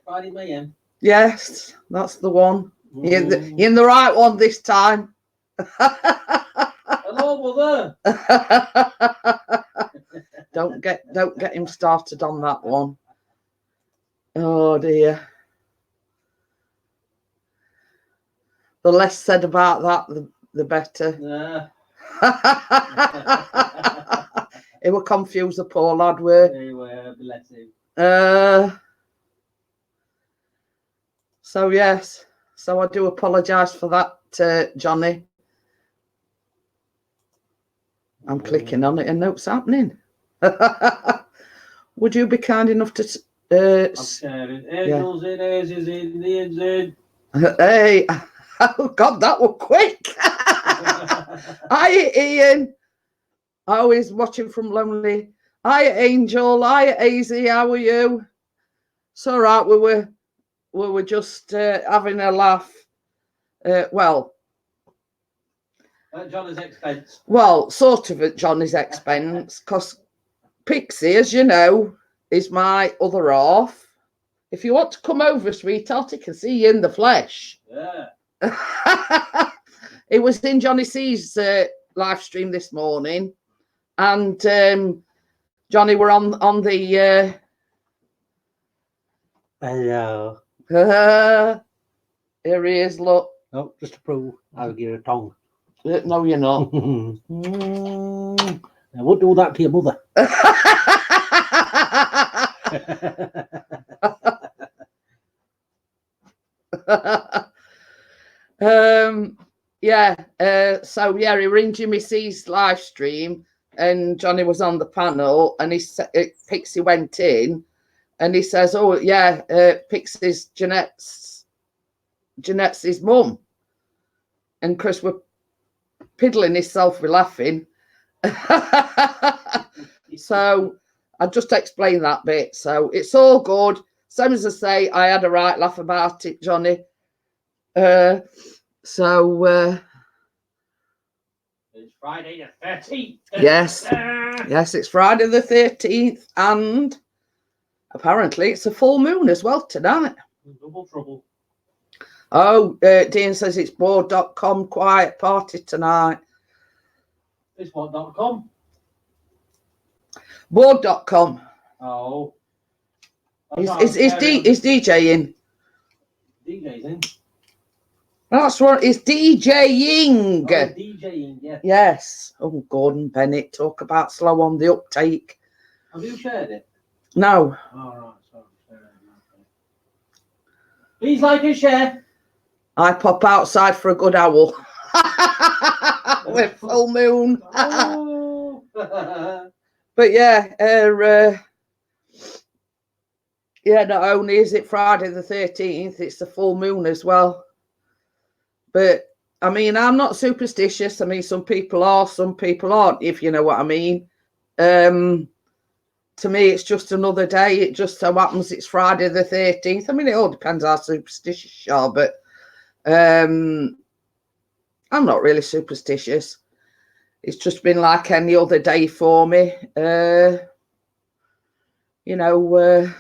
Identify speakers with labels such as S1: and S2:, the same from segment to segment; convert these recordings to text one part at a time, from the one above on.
S1: Friday Mayhem.
S2: Yes, that's the one. You're in the right one this time.
S1: Hello, mother.
S2: Don't get him started on that one. Oh dear. The less said about that, the better.
S1: Yeah.
S2: It will confuse the poor lad, were.
S1: They were, bless him.
S2: So yes, so I do apologise for that, Johnny. I'm clicking on it and no, it's happening. Would you be kind enough to?
S1: I'm sharing. Angels in, Asians in, Indians in.
S2: Hey, oh God, that was quick. Hi, Ian. Oh, he's watching from Lonely. Hi, Angel. Hi, AZ. How are you? It's all right. We were just having a laugh. Well,
S1: at Johnny's expense.
S2: Well, sort of at Johnny's expense, because Pixie, as you know, is my other half. If you want to come over, sweetheart, I can see you in the flesh.
S1: Yeah.
S2: It was in Johnny C's live stream this morning, and Johnny were on the.
S3: Hello.
S2: Here he is. Look.
S3: Oh, just to prove, I'll give you a tongue.
S2: No, you're not.
S3: I won't do that to your mother.
S2: Yeah. So yeah, he ringed Jimmy C's live stream, and Johnny was on the panel, and Pixie went in, and he says, "Oh yeah, Pixie's Jeanette's his mum," and Chris were piddling himself with laughing. So I just explained that bit. So it's all good. Same as I say, I had a right laugh about it, Johnny.
S1: It's Friday the 13th.
S2: Yes. Yes, it's Friday the 13th, and apparently it's a full moon as well tonight.
S1: Double trouble.
S2: Oh, Dean says it's board.com quiet party tonight.
S1: It's what.com?
S2: Board.com.
S1: Oh.
S2: Is DJing?
S1: DJ's in.
S2: That's what it's DJing.
S1: Oh, DJing, yeah.
S2: Yes. Oh, Gordon Bennett, talk about slow on the uptake.
S1: Have you shared it?
S2: No.
S1: All right, so please like and share.
S2: I pop outside for a good owl. With full moon.
S1: Oh.
S2: But yeah, yeah, not only is it Friday the 13th, it's the full moon as well. But I mean, I'm not superstitious. I mean, some people are, some people aren't, if you know what I mean. To me, it's just another day. It just so happens it's Friday the 13th. I mean, it all depends how superstitious you are, but I'm not really superstitious. It's just been like any other day for me. You know,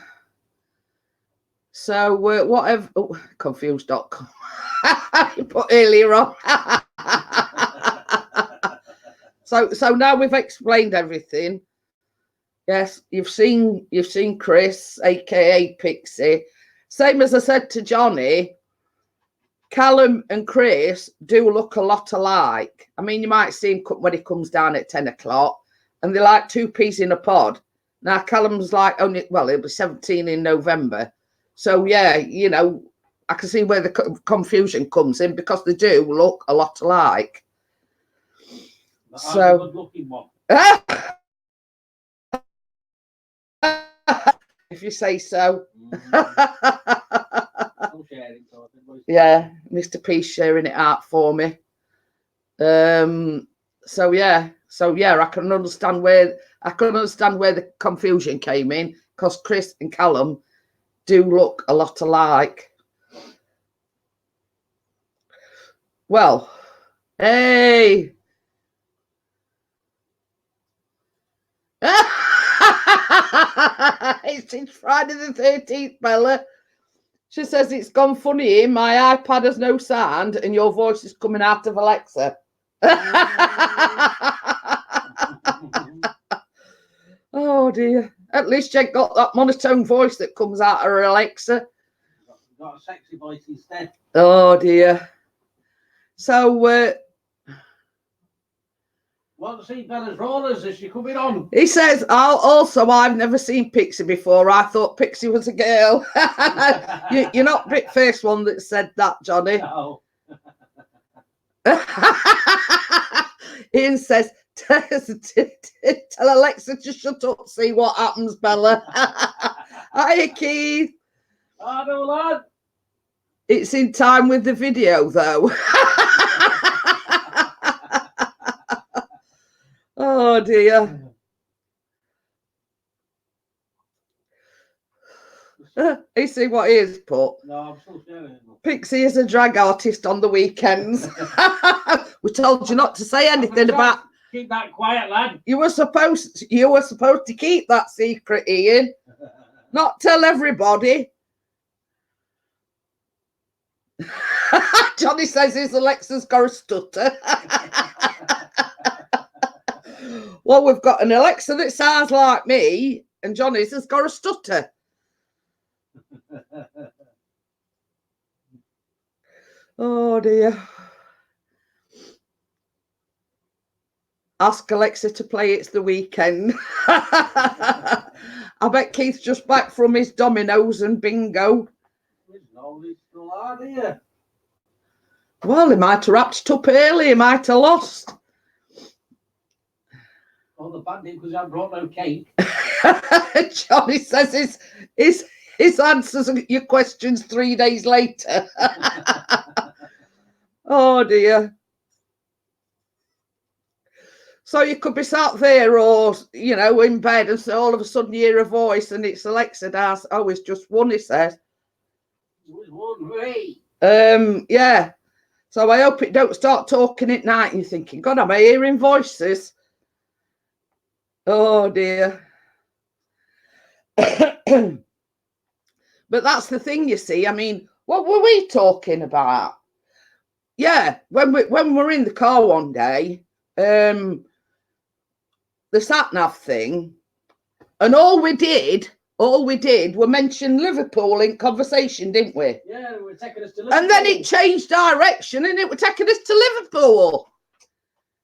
S2: so whatever. Oh, confused.com. You put earlier on. So now we've explained everything. Yes, you've seen Chris, aka Pixie. Same as I said to Johnny, Callum and Chris do look a lot alike. I mean, you might see him when he comes down at 10 o'clock, and they're like two peas in a pod. Now Callum's like he'll be 17 in November. So yeah, you know, I can see where the confusion comes in, because they do look a lot alike. So,
S1: good looking one.
S2: If you say so. Yeah, Mr. P sharing it out for me. So yeah, I can understand where the confusion came in, because Chris and Callum do look a lot alike. Well, hey. It's Friday the 13th, Bella. She says it's gone funny here. My iPad has no sound and your voice is coming out of Alexa. Oh dear. At least you ain't got that monotone voice that comes out of her Alexa.
S1: Got a sexy voice instead.
S2: Oh dear. So
S1: Want to see Bella's rollers? Is she coming on?
S2: he says, I've never seen Pixie before. I thought Pixie was a girl. You're not the first one that said that, Johnny.
S1: No.
S2: Ian says, tell Alexa to shut up, see what happens, Bella. Hiya, Keith.
S1: Hello, lad.
S2: It's in time with the video, though. Oh, dear. You see what he has put?
S1: No, I'm still sharing it.
S2: Pixie is a drag artist on the weekends. We told you not to say anything about.
S1: Keep that quiet, lad.
S2: You were supposed to keep that secret, Ian. Not tell everybody. Johnny says his Alexa's got a stutter. Well, we've got an Alexa that sounds like me, and Johnny's has got a stutter. Oh dear. Ask Alexa to play It's the Weekend. I bet Keith's just back from his dominoes and bingo.
S1: Still out here.
S2: Well, he might have wrapped up early. He might have lost.
S1: Oh, the bad news because I brought no cake.
S2: Johnny says his answers your questions 3 days later. Oh dear. So you could be sat there or, in bed and so all of a sudden you hear a voice and it's Alexa down. Oh, it's just one, he says.
S1: It was one way.
S2: Yeah. So I hope it don't start talking at night and you're thinking, God, am I hearing voices? Oh dear. But that's the thing, you see. I mean, what were we talking about? Yeah, when we're in the car one day, the sat-nav thing, and all we did were mention Liverpool in conversation, didn't we?
S1: Yeah, they were taking us to Liverpool.
S2: And then it changed direction and it were taking us to Liverpool.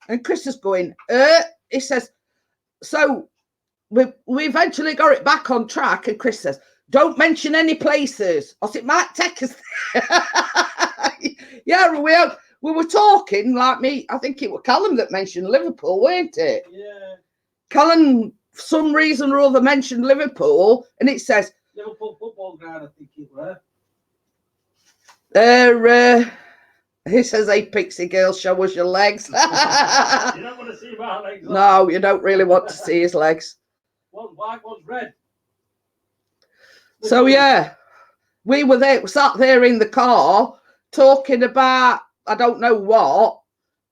S2: And Chris is going, he says, so we eventually got it back on track, and Chris says, don't mention any places, or it might take us. Yeah, we were talking like me. I think it was Callum that mentioned Liverpool, weren't it?
S1: Yeah. Callum,
S2: for some reason or other, mentioned Liverpool, and it says
S1: Liverpool football ground, I think it were.
S2: He says, hey, Pixie girl, show us your legs.
S1: You don't want to see my legs.
S2: No, you don't really want to see his legs.
S1: One's white, one's red.
S2: So, yeah, we were there, sat there in the car talking about, I don't know what,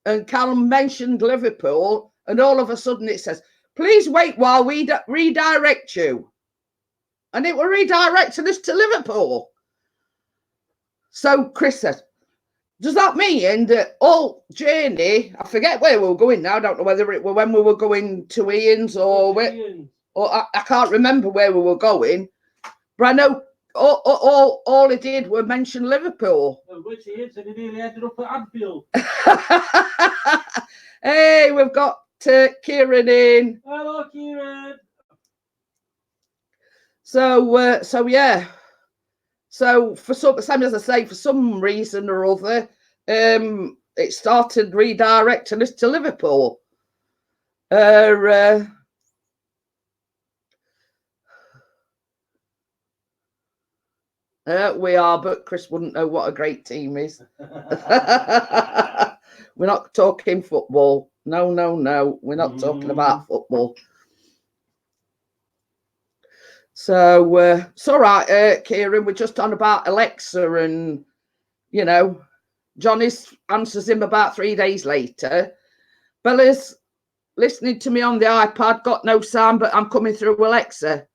S2: and Callum mentioned Liverpool, and all of a sudden it says, please wait while we redirect you. And it were redirecting us to Liverpool. So Chris says, does that mean that all journey, I forget where we were going now, I don't know whether it were when we were going to Ian's or I can't remember where we were going, but I know all he did was mention Liverpool.
S1: Which he is, and he nearly ended up at Anfield.
S2: Hey, we've got Kieran in.
S1: Hello, Kieran.
S2: So yeah. So for same as I say, for some reason or other, it started redirecting us to Liverpool. We are, but Chris wouldn't know what a great team is. We're not talking football. No. We're not talking about football. So it's all right, Kieran. We're just on about Alexa, and Johnny answers him about 3 days later. Bella's listening to me on the iPad, got no sound, but I'm coming through Alexa.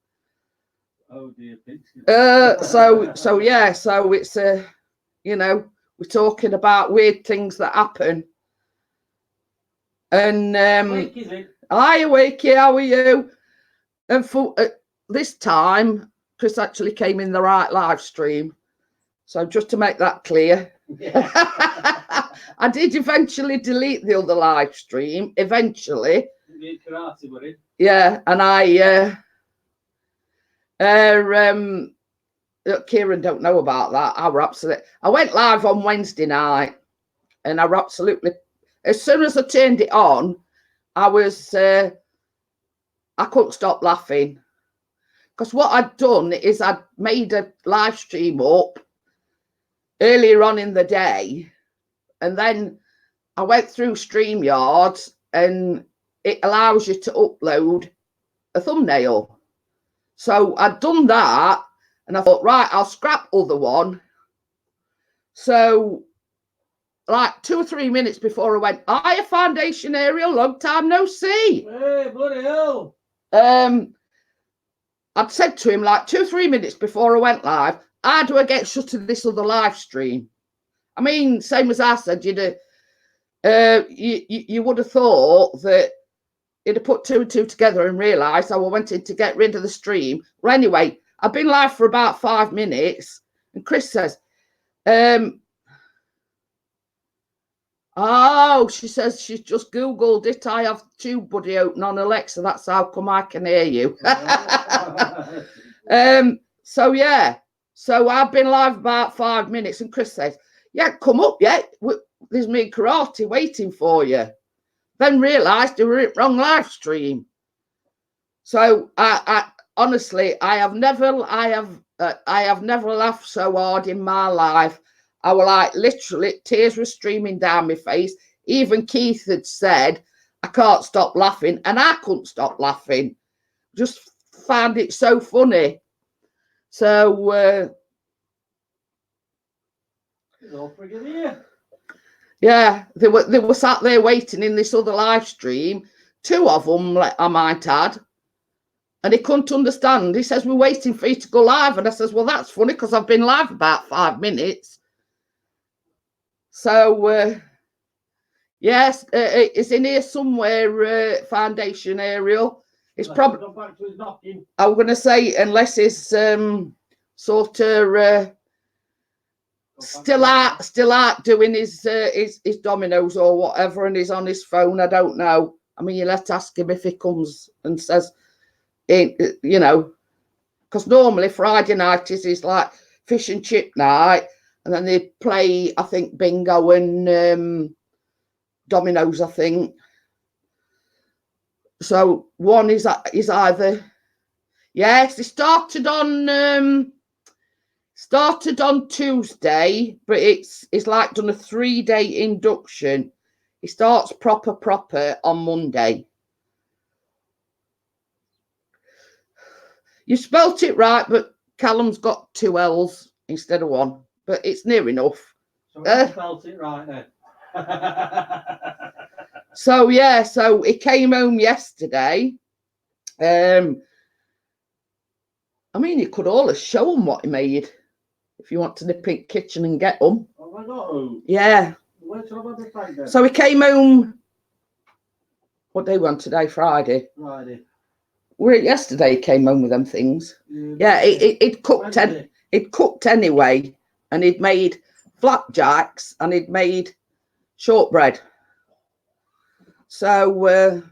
S1: Oh dear, Pixie.
S2: So yeah, so it's you know, we're talking about weird things that happen. And
S1: Wake, is it?
S2: hi, Wakey, how are you? And for this time, Chris actually came in the right live stream. So just to make that clear,
S1: Yeah.
S2: I did eventually delete the other live stream. Eventually,
S1: You karate, were it?
S2: yeah, and Kieran don't know about that. I went live on Wednesday night, and I were absolutely, as soon as I turned it on, I couldn't stop laughing. Because what I'd done is I'd made a live stream up earlier on in the day, and then I went through StreamYard, and it allows you to upload a thumbnail. So I'd done that, and I thought, right, I'll scrap other one. So like 2 or 3 minutes before I went, hiya, Foundation Ariel, long time no see.
S1: Hey, bloody hell.
S2: I'd said to him like 2 or 3 minutes before I went live, how do I get shut of this other live stream? I mean, same as I said, you would have thought that you'd have put 2 and 2 together and realised I wanted to get rid of the stream. Well, anyway, I've been live for about 5 minutes, and Chris says, oh, she says she's just Googled it. I have TubeBuddy open on Alexa. That's how come I can hear you. So yeah, so I've been live about 5 minutes, and Chris says, yeah, come up yet. There's me karate waiting for you. Then realised you were in wrong live stream. So I honestly, I have never laughed so hard in my life. I was like, literally, tears were streaming down my face. Even Keith had said, I can't stop laughing, and I couldn't stop laughing. Just found it so funny. So yeah, they were sat there waiting in this other live stream. 2 of them, I might add. And he couldn't understand. He says, we're waiting for you to go live. And I says, well, that's funny because I've been live about 5 minutes. So, yes, it's in here somewhere, Foundation Ariel. It's probably, I'm going to say, unless it's sort of still out doing his dominoes or whatever, and he's on his phone. I don't know. I mean, you let's ask him if he comes and says, you know, because normally Friday night is like fish and chip night, and then they play, I think, bingo and dominoes, I think. So one is either, yes, it started on Tuesday, but it's like done a 3-day induction. It starts proper on Monday. You spelt it right, but Callum's got 2 L's instead of 1, but it's near enough.
S1: So I spelt it right then.
S2: So yeah, so he came home yesterday. I mean, you could always show him what he made if you want to nip in the kitchen and get them.
S1: Oh my God.
S2: Yeah. So he came home. What day we on today? Friday. Yesterday he came home with them things. Yeah, he'd cooked. He'd cooked anyway, and he'd made flapjacks and he'd made shortbread. So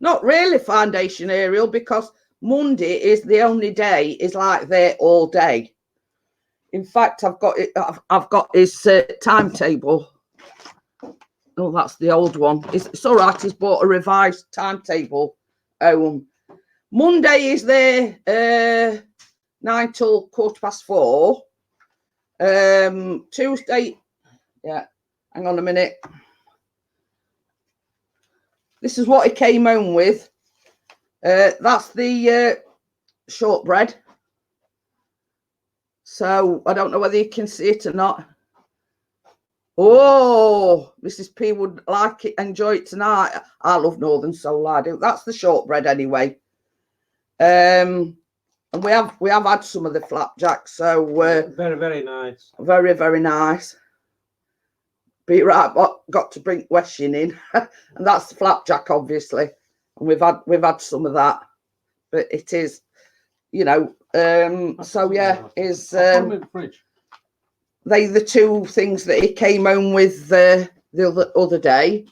S2: not really Foundation Ariel, because Monday is the only day is like there all day. In fact, I've got his timetable. Oh, that's the old one. It's all right. He's bought a revised timetable. Monday is there 9 till 4:15. Tuesday, yeah. Hang on a minute. This is what he came home with. That's the shortbread. So I don't know whether you can see it or not. Oh, Mrs. P would like it, enjoy it tonight. I love Northern Soul, I do. That's the shortbread anyway. And we have had some of the flapjacks, so
S3: Very, very nice.
S2: very, very nice. But right, got to bring washing in, and that's the flapjack, obviously. And we've had some of that, but it is, you know. So yeah, is
S3: I'll put 'em in the fridge.
S2: they the two things that he came home with the other day.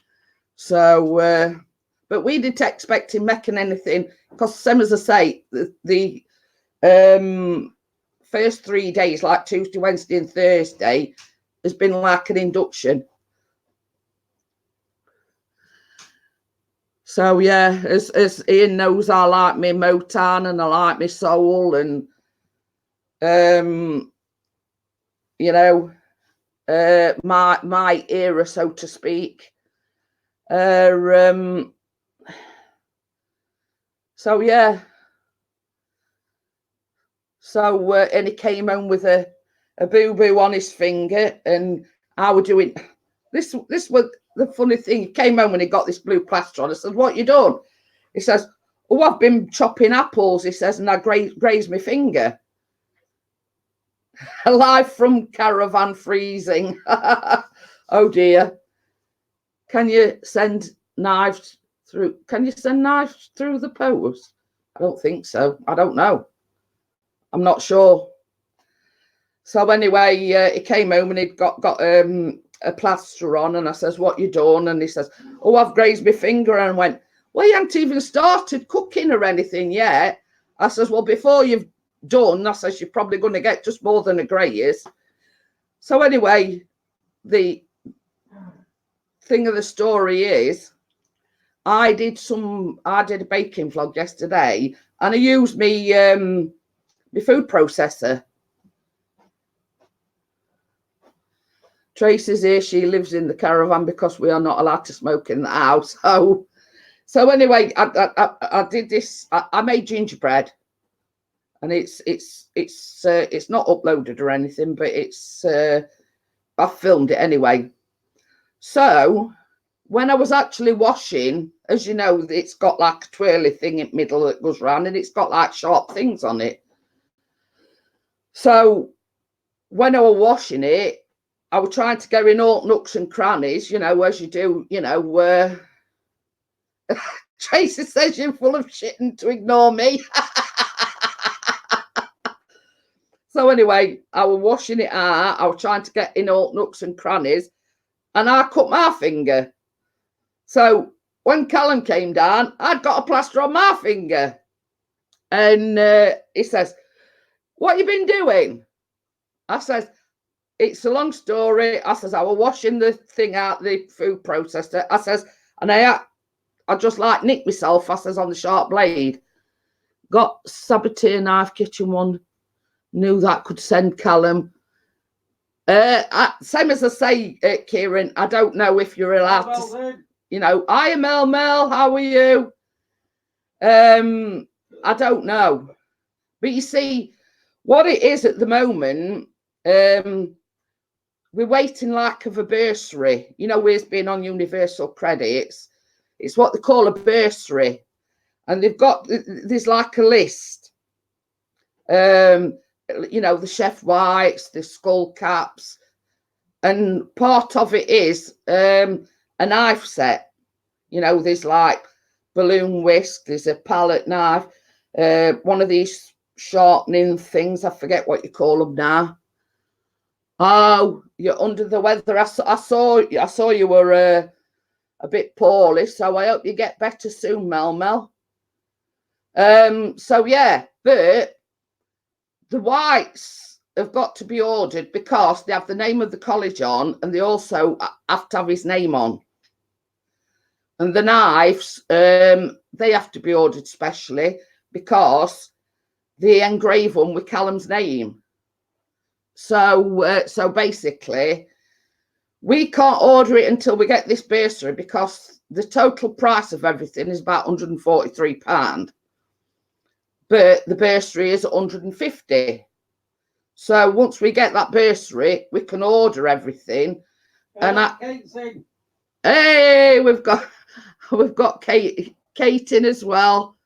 S2: So, but we didn't expect him making anything, because same as I say, the first 3 days, like Tuesday, Wednesday, and Thursday, has been like an induction. So yeah, as Ian knows, I like me Motown and I like me soul, and you know, my era, so to speak. So yeah. So and he came home with a boo-boo on his finger, and I were doing this was the funny thing. He came home when he got this blue plaster on. I said, "What you done?" He says, "Oh, I've been chopping apples," he says, "and I grazed my finger." Live from caravan freezing. Oh dear. Can you send knives through? Can you send knives through the post? I don't think so. I don't know. I'm not sure. So anyway, he came home and he'd got a plaster on, and I says, "What you done?" And he says, "Oh, I've grazed my finger." And I went, "Well, you haven't even started cooking or anything yet." I says, "Well, before you've done," I says, "you're probably going to get just more than a graze." So anyway, the thing of the story is, I did a baking vlog yesterday, and I used my food processor. Tracy's here. She lives in the caravan because we are not allowed to smoke in the house. So anyway, I did this. I made gingerbread, and it's not uploaded or anything, but I filmed it anyway. So when I was actually washing, as you know, it's got like a twirly thing in the middle that goes round, and it's got like sharp things on it. So when I was washing it, I was trying to go in all nooks and crannies, you know, as you do, you know. Tracy says you're full of shit and to ignore me. So anyway, I was washing it out. I was trying to get in all nooks and crannies, and I cut my finger. So when Callum came down, I'd got a plaster on my finger. And he says, "What you been doing?" I says, "It's a long story." I says, "I was washing the thing out, the food processor." I says, "And I just like nicked myself," I says, "on the sharp blade." Got Saboteur knife, kitchen one. Knew that could send Callum. Same as I say, Kieran, I don't know if you're allowed to, you know. Hi, Mel, how are you? I don't know. But you see, what it is at the moment, we're waiting like of a bursary. You know, we've been on universal credits. It's what they call a bursary. And there's like a list. You know, the chef whites, the skull caps. And part of it is a knife set. You know, there's like balloon whisk, there's a palette knife, one of these sharpening things, I forget what you call them now. Oh, you're under the weather. I saw you were a bit poorly, so I hope you get better soon, Mel. So yeah, but the whites have got to be ordered because they have the name of the college on, and they also have to have his name on. And the knives, they have to be ordered specially because they engrave them with Callum's name. So basically, we can't order it until we get this bursary, because the total price of everything is about £143. But the bursary is 150. So once we get that bursary, we can order everything. And hey, we've got Kate in as well.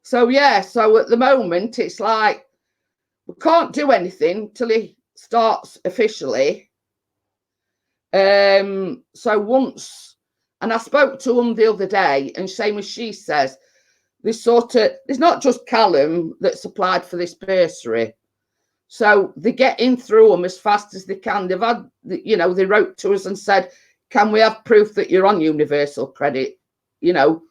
S2: So yeah, so at the moment it's like we can't do anything till he starts officially. So once, and I spoke to him the other day, and same as she says, there's not just Callum that's applied for this bursary. So they're getting through them as fast as they can. They've had, you know, they wrote to us and said, can we have proof that you're on universal credit? You know,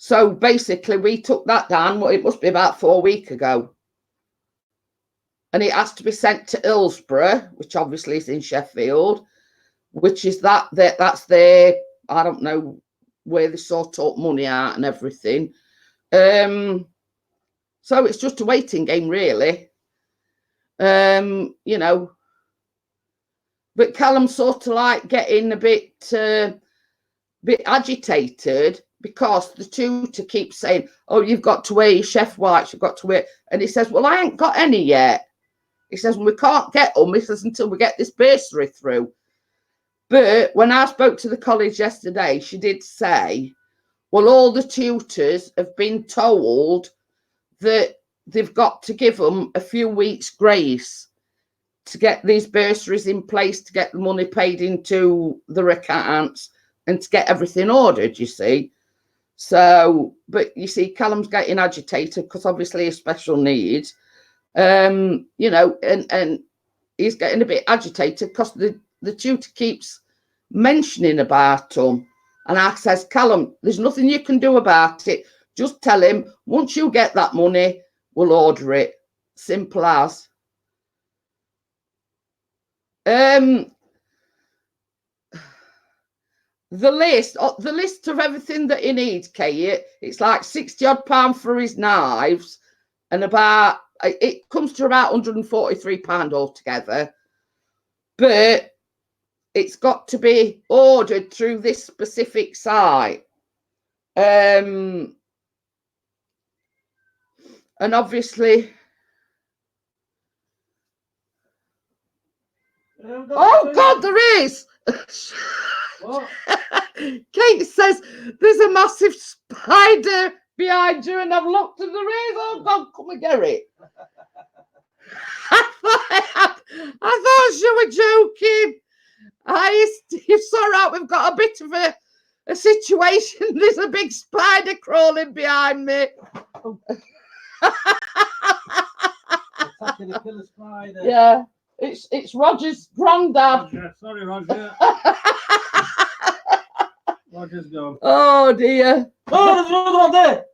S2: so basically we took that down, it must be about 4 weeks ago. And it has to be sent to Hillsborough, which obviously is in Sheffield, which is that's their, I don't know where they sort out money out and everything. So it's just a waiting game, really. You know, but Callum's sort of like getting a bit agitated because the tutor keeps saying, oh, you've got to wear your chef whites, you've got to wear, and he says, well, I ain't got any yet. He says, well, we can't get them. He says, until we get this bursary through. But when I spoke to the college yesterday, she did say, well, all the tutors have been told that they've got to give them a few weeks grace to get these bursaries in place, to get the money paid into their accounts and to get everything ordered, you see. So, but you see, Callum's getting agitated because obviously he's special needs, you know, and he's getting a bit agitated because the tutor keeps mentioning about him. And I says, Callum, there's nothing you can do about it. Just tell him, once you get that money, we'll order it. Simple as. The list of everything that he needs, Kate, it's like £60 for his knives, and it comes to about £143 altogether. But it's got to be ordered through this specific site. And obviously, oh God, there is.
S1: What?
S2: Kate says there's a massive spider behind you, and I've looked and there is. Oh God, come and get it. I thought you were joking. It's all right. We've got a bit of a situation. There's a big spider crawling behind me.
S1: Attacking a killer spider.
S2: Yeah, it's Roger's granddad.
S1: Roger. Sorry, Roger. Roger's gone.
S2: Oh dear.
S1: Oh, there's another one there.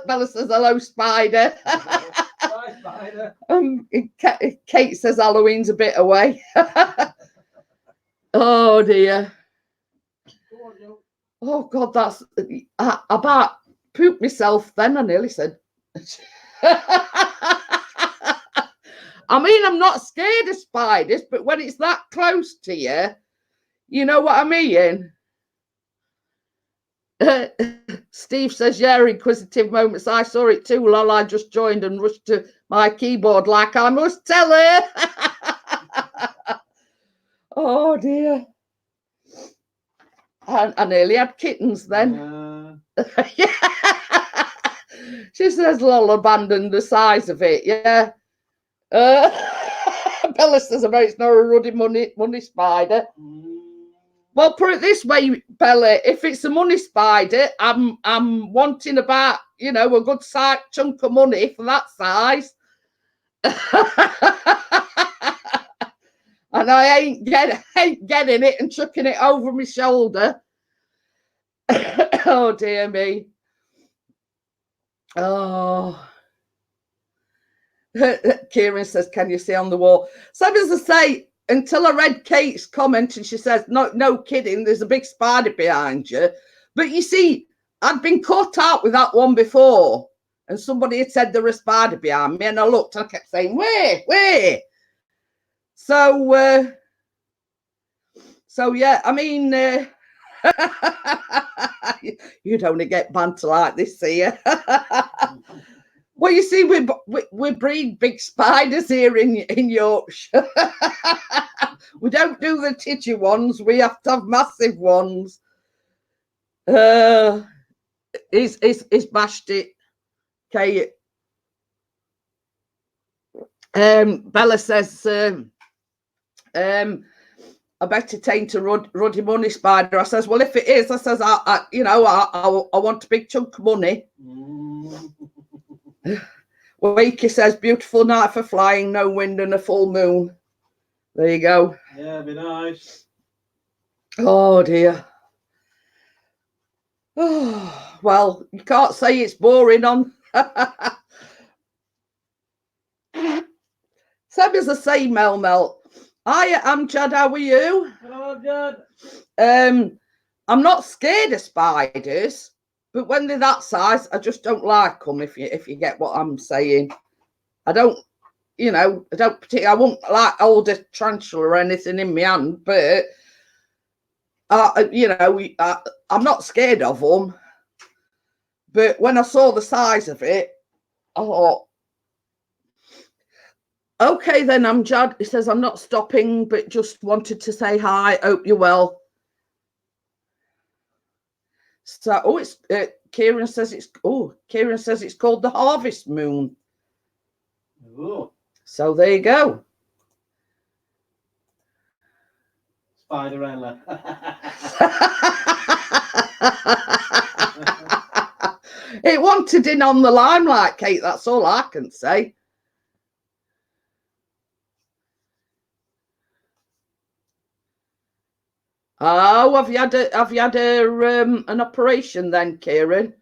S2: Bella says hello, spider.
S1: Bye, spider.
S2: Kate says Halloween's a bit away. Oh dear.
S1: Go on, Joe.
S2: Oh God, that's I about pooped myself then. I nearly said. I mean, I'm not scared of spiders, but when it's that close to you, you know what I mean? Steve says, yeah, inquisitive moments. I saw it too. Lol, I just joined and rushed to my keyboard like I must tell her. Oh dear. I nearly had kittens then. Yeah. She says, lol, abandoned the size of it. Yeah. Bella says, about it's not a ruddy money spider. Well, put it this way, Bella, if it's a money spider, I'm wanting about, you know, a good chunk of money for that size. And I ain't getting it and chucking it over my shoulder. Oh dear me. Oh. Kieran says, can you see on the wall? So as I say, until I read Kate's comment and she says, no kidding, there's a big spider behind you. But you see, I'd been caught out with that one before, and somebody had said there was a spider behind me, and I looked and I kept saying, where? So yeah, I mean, you'd only get banter like this here. Well, you see, we breed big spiders here in Yorkshire. We don't do the titchy ones. We have to have massive ones. he's bashed it. Okay. Bella says, I bet it ain't a ruddy money spider. I says, well, if it is, I says, I want a big chunk of money. Wakey says, beautiful night for flying, no wind and a full moon. There you go.
S1: Yeah, be nice.
S2: Oh dear. Oh, well, you can't say it's boring on. Same as I say, Mel. Hi, I'm Jad. How are you?
S1: Hello, Jad.
S2: I'm not scared of spiders, but when they're that size, I just don't like them. If you get what I'm saying, I don't. I don't particularly. I won't like hold a tarantula or anything in my hand, but I'm not scared of them. But when I saw the size of it, I thought, okay, then I'm Jad. He says, I'm not stopping, but just wanted to say hi. Hope you're well. So, it's Kieran says it's called the Harvest Moon.
S1: Ooh.
S2: So there you go.
S1: Spiderella.
S2: It wanted in on the limelight, Kate. That's all I can say. Oh, have you had an operation then, Kieran?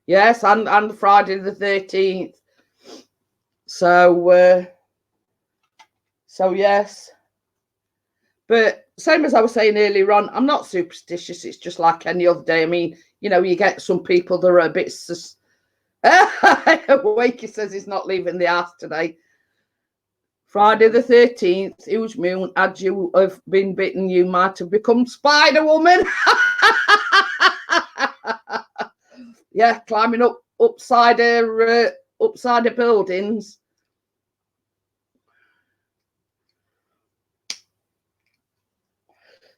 S2: Yes, and Friday the 13th. So yes. But same as I was saying earlier on, I'm not superstitious. It's just like any other day. I mean, you get some people that are a bit Wakey says he's not leaving the house today. Friday the 13th, huge moon. Had you have been bitten, you might have become Spider Woman. Yeah, climbing upside of buildings.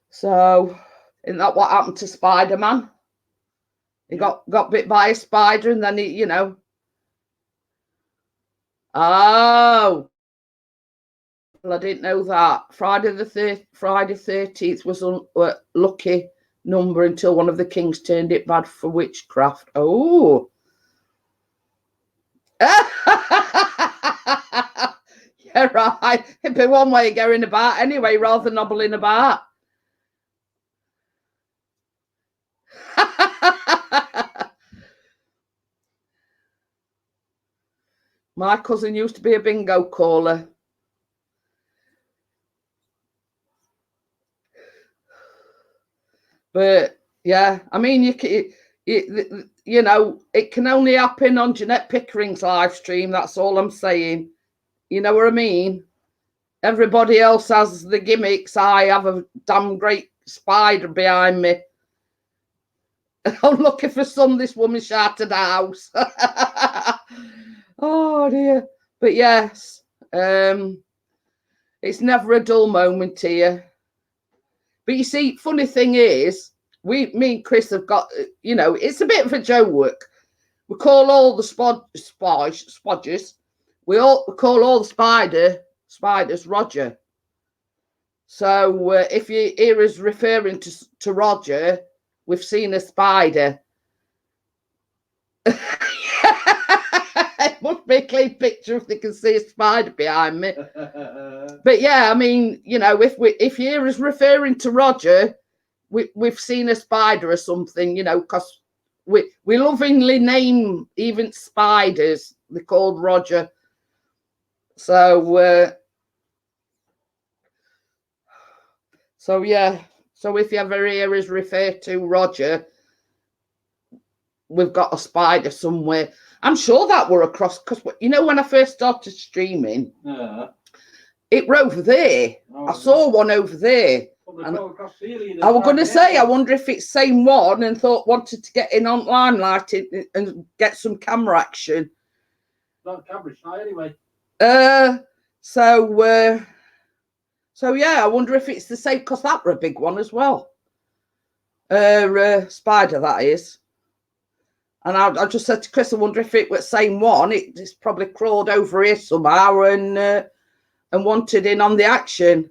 S2: So, isn't that what happened to Spider-Man? He got bit by a spider, and then he, Oh, well, I didn't know that. Friday 13th was a lucky number until one of the kings turned it bad for witchcraft. Oh. Yeah, right. It'd be one way of going about anyway, rather than nobbling about. My cousin used to be a bingo caller. But yeah, I mean, it can only happen on Jeanette Pickering's live stream. That's all I'm saying. You know what I mean? Everybody else has the gimmicks. I have a damn great spider behind me. I'm looking for this woman shouted house. Oh dear. But yes, it's never a dull moment here. But you see, funny thing is, me and Chris have got, it's a bit of a joke. We call all the spodgers, we call all the spiders Roger. So if you hear us referring to Roger, we've seen a spider. It must be a clean picture if they can see a spider behind me. But yeah, I mean, if you hear us referring to Roger, we've seen a spider or something, because we lovingly name even spiders. They're called Roger. So yeah. So if you ever hear us refer to Roger, we've got a spider somewhere. I'm sure that we're across, because when I first started streaming, it were over there. I saw one over there. And I was going to say, I wonder if it's the same one, and wanted to get in on limelight and get some camera action.
S1: Not camera shy anyway.
S2: So yeah, I wonder if it's the same, because that were a big one as well. Spider, that is. And I just said to Chris, I wonder if it was the same one. It's probably crawled over here somehow and wanted in on the action.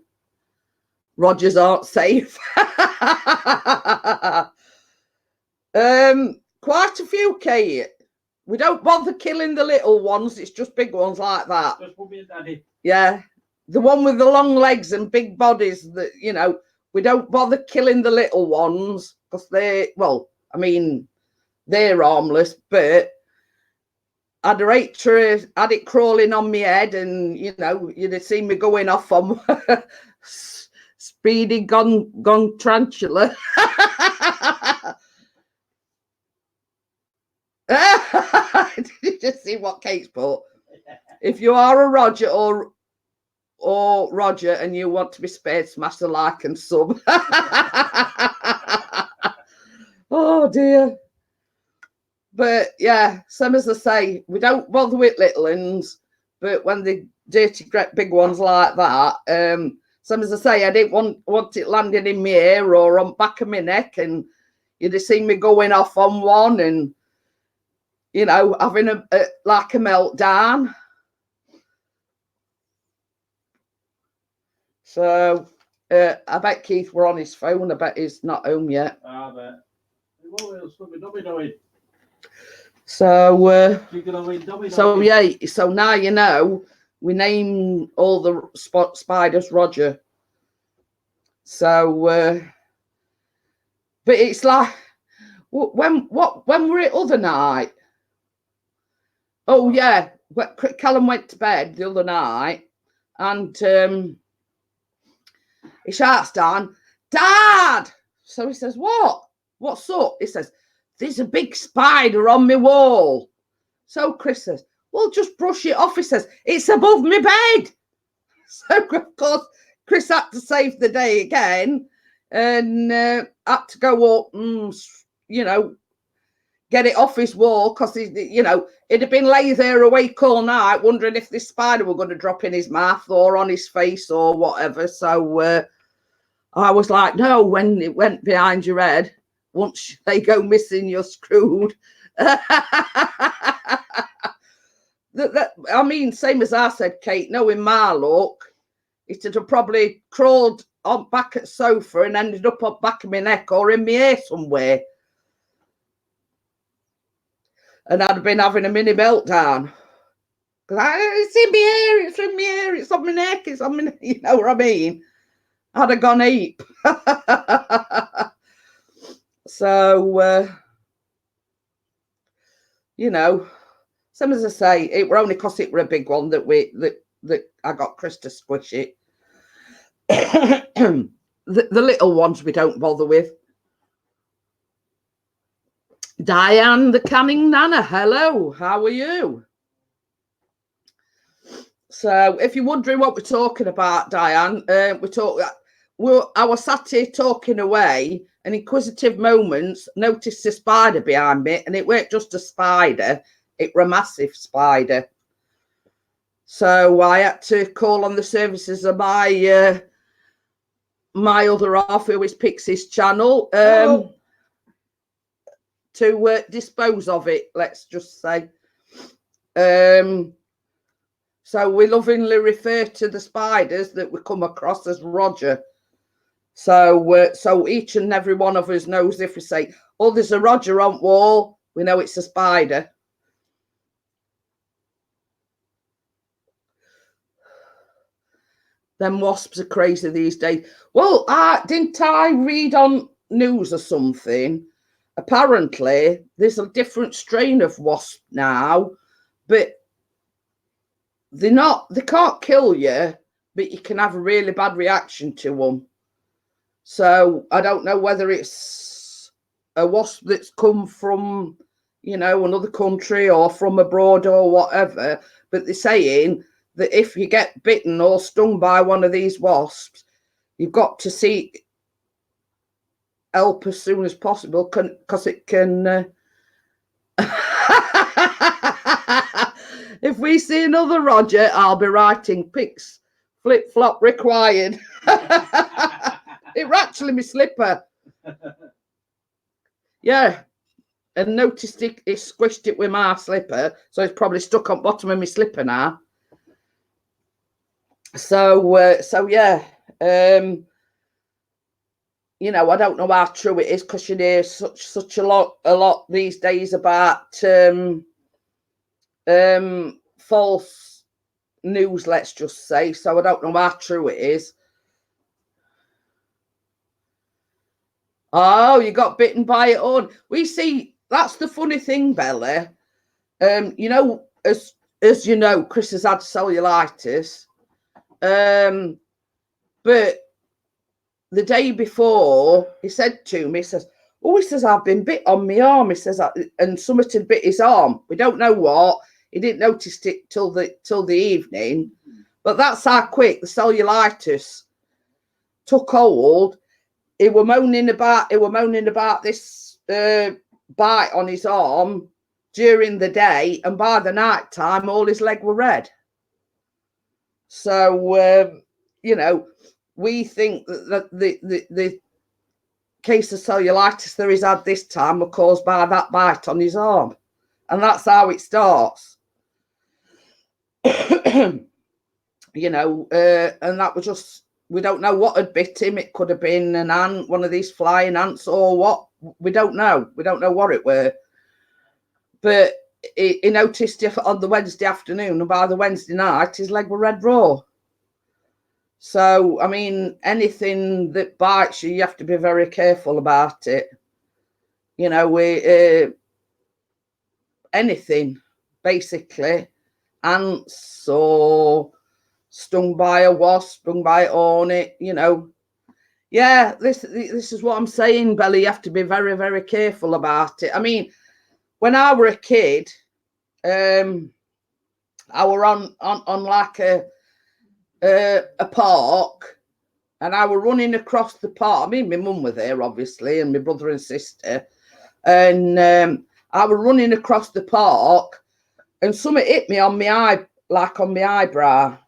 S2: Rogers aren't safe. Quite a few, Kate. We don't bother killing the little ones. It's just big ones like that.
S1: Just put me in, Daddy.
S2: Yeah. The one with the long legs and big bodies that, you know, we don't bother killing the little ones because they, well, I mean, they're harmless, but I'd hate to had it crawling on my head and, you know, you'd have seen me going off on speedy gone tarantula. Did you just see what Kate's put? If you are a Roger or Roger and you want to be spared, smash the like and sub. Oh dear. But yeah, same as I say, we don't bother with little ones, but when the dirty big ones like that, same as I say, I didn't want it landing in my ear or on back of my neck, and you'd have seen me going off on one and, you know, having a like a meltdown. So I bet Keith were on his phone. I bet he's not home yet.
S1: I bet. What else would we not be doing?
S2: So
S1: So
S2: yeah, so now you know we name all the spiders Roger. So but it's like when were it other night? Oh yeah, Callum went to bed the other night and he shouts down, "Dad!" So he says, what's up? He says, "There's a big spider on my wall." So Chris says, "Well, just brush it off." He says, "It's above my bed." So of course Chris had to save the day again and had to go up and, you know, get it off his wall because, you know, he'd have been lay there awake all night wondering if this spider were going to drop in his mouth or on his face or whatever. So I was like, no, when it went behind your head, once they go missing, you're screwed. I mean, same as I said, Kate, knowing my luck, it would have probably crawled on back at the sofa and ended up on back of my neck or in my ear somewhere. And I'd have been having a mini meltdown. Because it's in my ear, it's in my ear, it's on my neck, it's on my neck, you know what I mean? I'd have gone ape. So, you know, same as I say, it were only because it were a big one that I got Chris to squish it. The little ones we don't bother with. Diane, the Canning Nana, hello, how are you? So, if you're wondering what we're talking about, Diane, I was sat here talking away, and inquisitive moments noticed a spider behind me, and it weren't just a spider, it were a massive spider. So I had to call on the services of my my other half, who is Pixie's channel, to dispose of it, let's just say. So we lovingly refer to the spiders that we come across as Roger. So so each and every one of us knows if we say, "Oh, there's a Roger on wall," we know it's a spider. Them wasps are crazy these days. Well, didn't I read on news or something? Apparently, there's a different strain of wasp now, but they can't kill you, but you can have a really bad reaction to them. So I don't know whether it's a wasp that's come from, you know, another country or from abroad or whatever, but they're saying that if you get bitten or stung by one of these wasps, you've got to seek help as soon as possible because it can... If we see another Roger, I'll be writing pics, flip-flop required. It were actually my slipper. Yeah. And noticed he squished it with my slipper. So it's probably stuck on bottom of my slipper now. So yeah. You know, I don't know how true it is because you hear such a lot these days about false news, let's just say. So I don't know how true it is. Oh, you got bitten by it on. We see, that's the funny thing, Bella. You know, as you know, Chris has had cellulitis. But the day before, he said to me, he says, "Oh, he says, I've been bit on my arm." He says, and something had bit his arm. We don't know what. He didn't notice it till the evening. But that's how quick the cellulitis took hold. He were moaning about this bite on his arm during the day, and by the night time, all his leg were red. So you know, we think that the case of cellulitis that he's had this time were caused by that bite on his arm, and that's how it starts. You know, and that was just, we don't know what had bit him. It could have been an ant, one of these flying ants, or what. We don't know. We don't know what it were. But he noticed it on the Wednesday afternoon, and by the Wednesday night, his leg were red raw. So, I mean, anything that bites you, you have to be very careful about it. You know, anything, basically. Ants or stung by a wasp, stung by a hornet, you know. Yeah, this is what I'm saying, Belly. You have to be very, very careful about it. I mean, when I were a kid, I were on like a park, and I were running across the park. I mean, my mum were there, obviously, and my brother and sister. And I were running across the park, and something hit me on my eye, like on my eyebrow.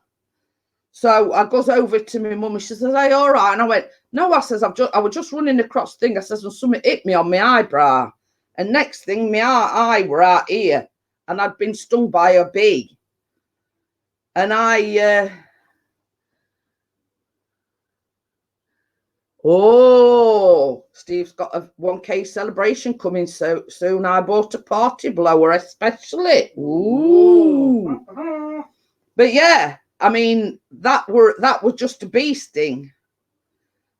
S2: So I goes over to my mum and she says, "Are you all right?" And I went, "No," I says, I was just running across the thing. I says, and something hit me on my eyebrow. And next thing, my eye were out here, and I'd been stung by a bee. And oh, Steve's got a 1K celebration coming so soon. I bought a party blower especially. Ooh. But yeah, I mean, that was just a bee sting.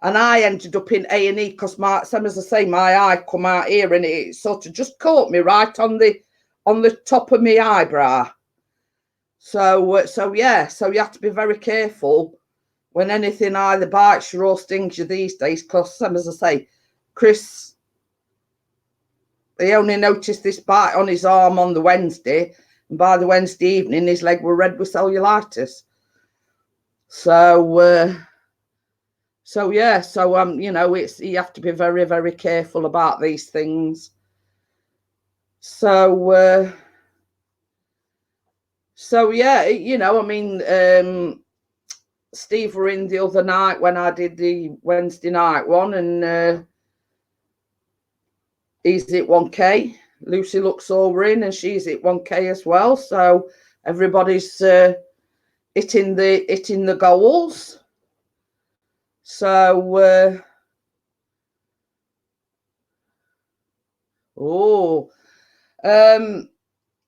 S2: And I ended up in A&E because same as I say, my eye come out here, and it sort of just caught me right on the top of my eyebrow. So yeah, so you have to be very careful when anything either bites you or stings you these days, because same as I say, Chris, he only noticed this bite on his arm on the Wednesday, and by the Wednesday evening, his leg were red with cellulitis. So yeah, so you know, you have to be very, very careful about these things. So yeah, you know, I mean, Steve were in the other night when I did the Wednesday night one, and he's at 1K. Lucy looks over in, and she's at 1K as well. So everybody's hitting the goals. So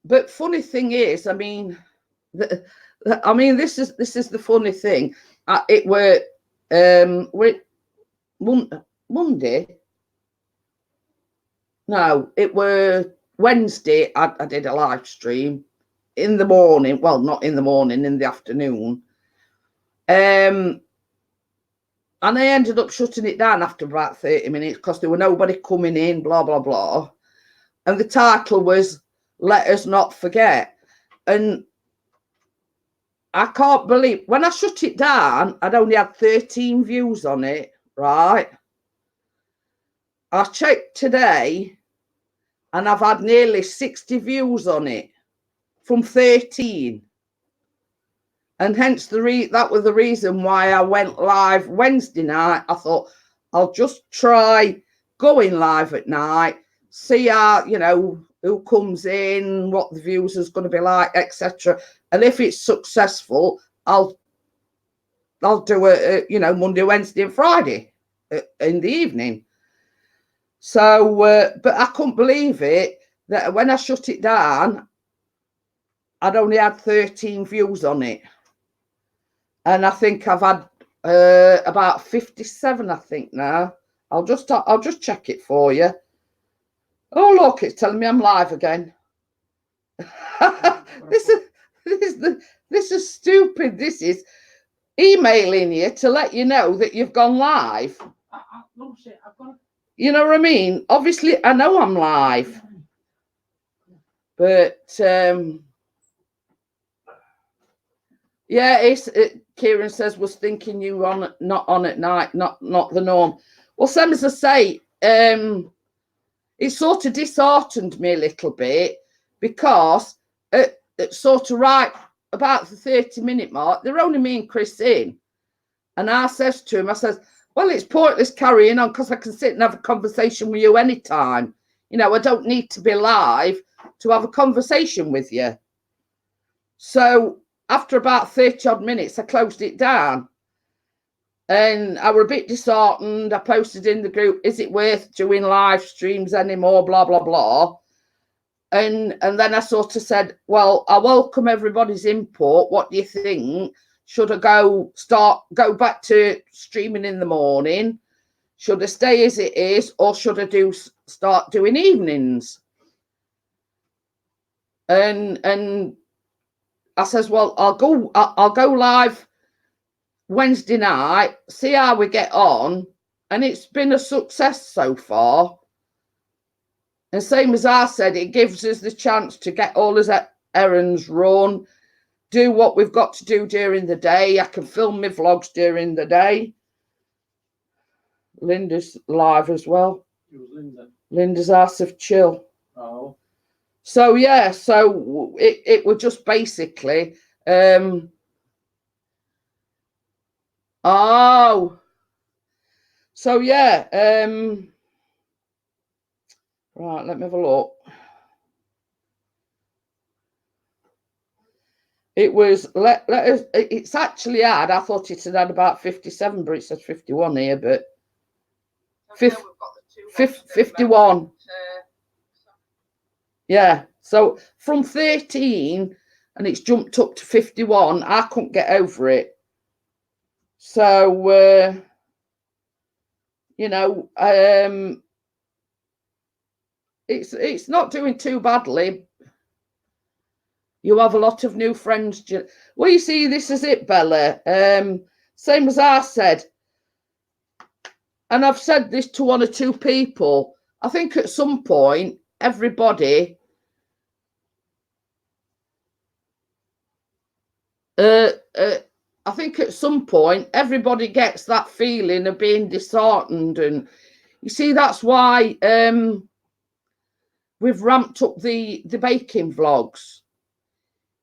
S2: but funny thing is, I mean, this is the funny thing. It were Monday. No, it were Wednesday. I did a live stream in the morning. Well, not in the morning, in the afternoon. And I ended up shutting it down after about 30 minutes because there were nobody coming in, blah, blah, blah. And the title was "Let Us Not Forget." And I can't believe, when I shut it down, I'd only had 13 views on it, right? I checked today, and I've had nearly 60 views on it from 13. And hence that was the reason why I went live Wednesday night. I thought I'll just try going live at night, see how, you know, who comes in, what the views is going to be like, etc. And if it's successful, I'll do a you know, Monday, Wednesday, and Friday in the evening. So, but I couldn't believe it that when I shut it down, I'd only had 13 views on it, and I think I've had about 57. I think now. I'll just check it for you. Oh look, it's telling me I'm live again. this is stupid. This is emailing you to let you know that you've gone live. You know what I mean? Obviously, I know I'm live, but yeah, Kieran says was thinking you were not on at night, not the norm. Well, same as I say, it sort of disheartened me a little bit because at sort of right about the 30-minute mark, they're only me and Chris in. And I says to him, I says, well, it's pointless carrying on because I can sit and have a conversation with you anytime. You know, I don't need to be live to have a conversation with you. So after about 30 odd minutes, I closed it down. And I were a bit disheartened. I posted in the group, is it worth doing live streams anymore? Blah, blah, blah. And then I sort of said, well, I welcome everybody's input. What do you think? Should I go back to streaming in the morning? Should I stay as it is? Or should I start doing evenings? And I says, well, I'll go live Wednesday night, see how we get on, and it's been a success so far. And same as I said, it gives us the chance to get all his errands run, do what we've got to do during the day. I can film my vlogs during the day. Linda's live as well.
S1: Who's Linda?
S2: Linda's House of Chill.
S1: Oh.
S2: So yeah, so it was just basically oh, so yeah, right, let me have a look. It was it's actually had, I thought it had about 57, but it says 51 here, but 51. Yeah, so from 13 and it's jumped up to 51. I couldn't get over it. So you know, it's not doing too badly. You have a lot of new friends. Well, you see, this is it, Bella. Same as I said, and I've said this to one or two people. I think at some point, everybody I think at some point everybody gets that feeling of being disheartened, and you see that's why we've ramped up the baking vlogs.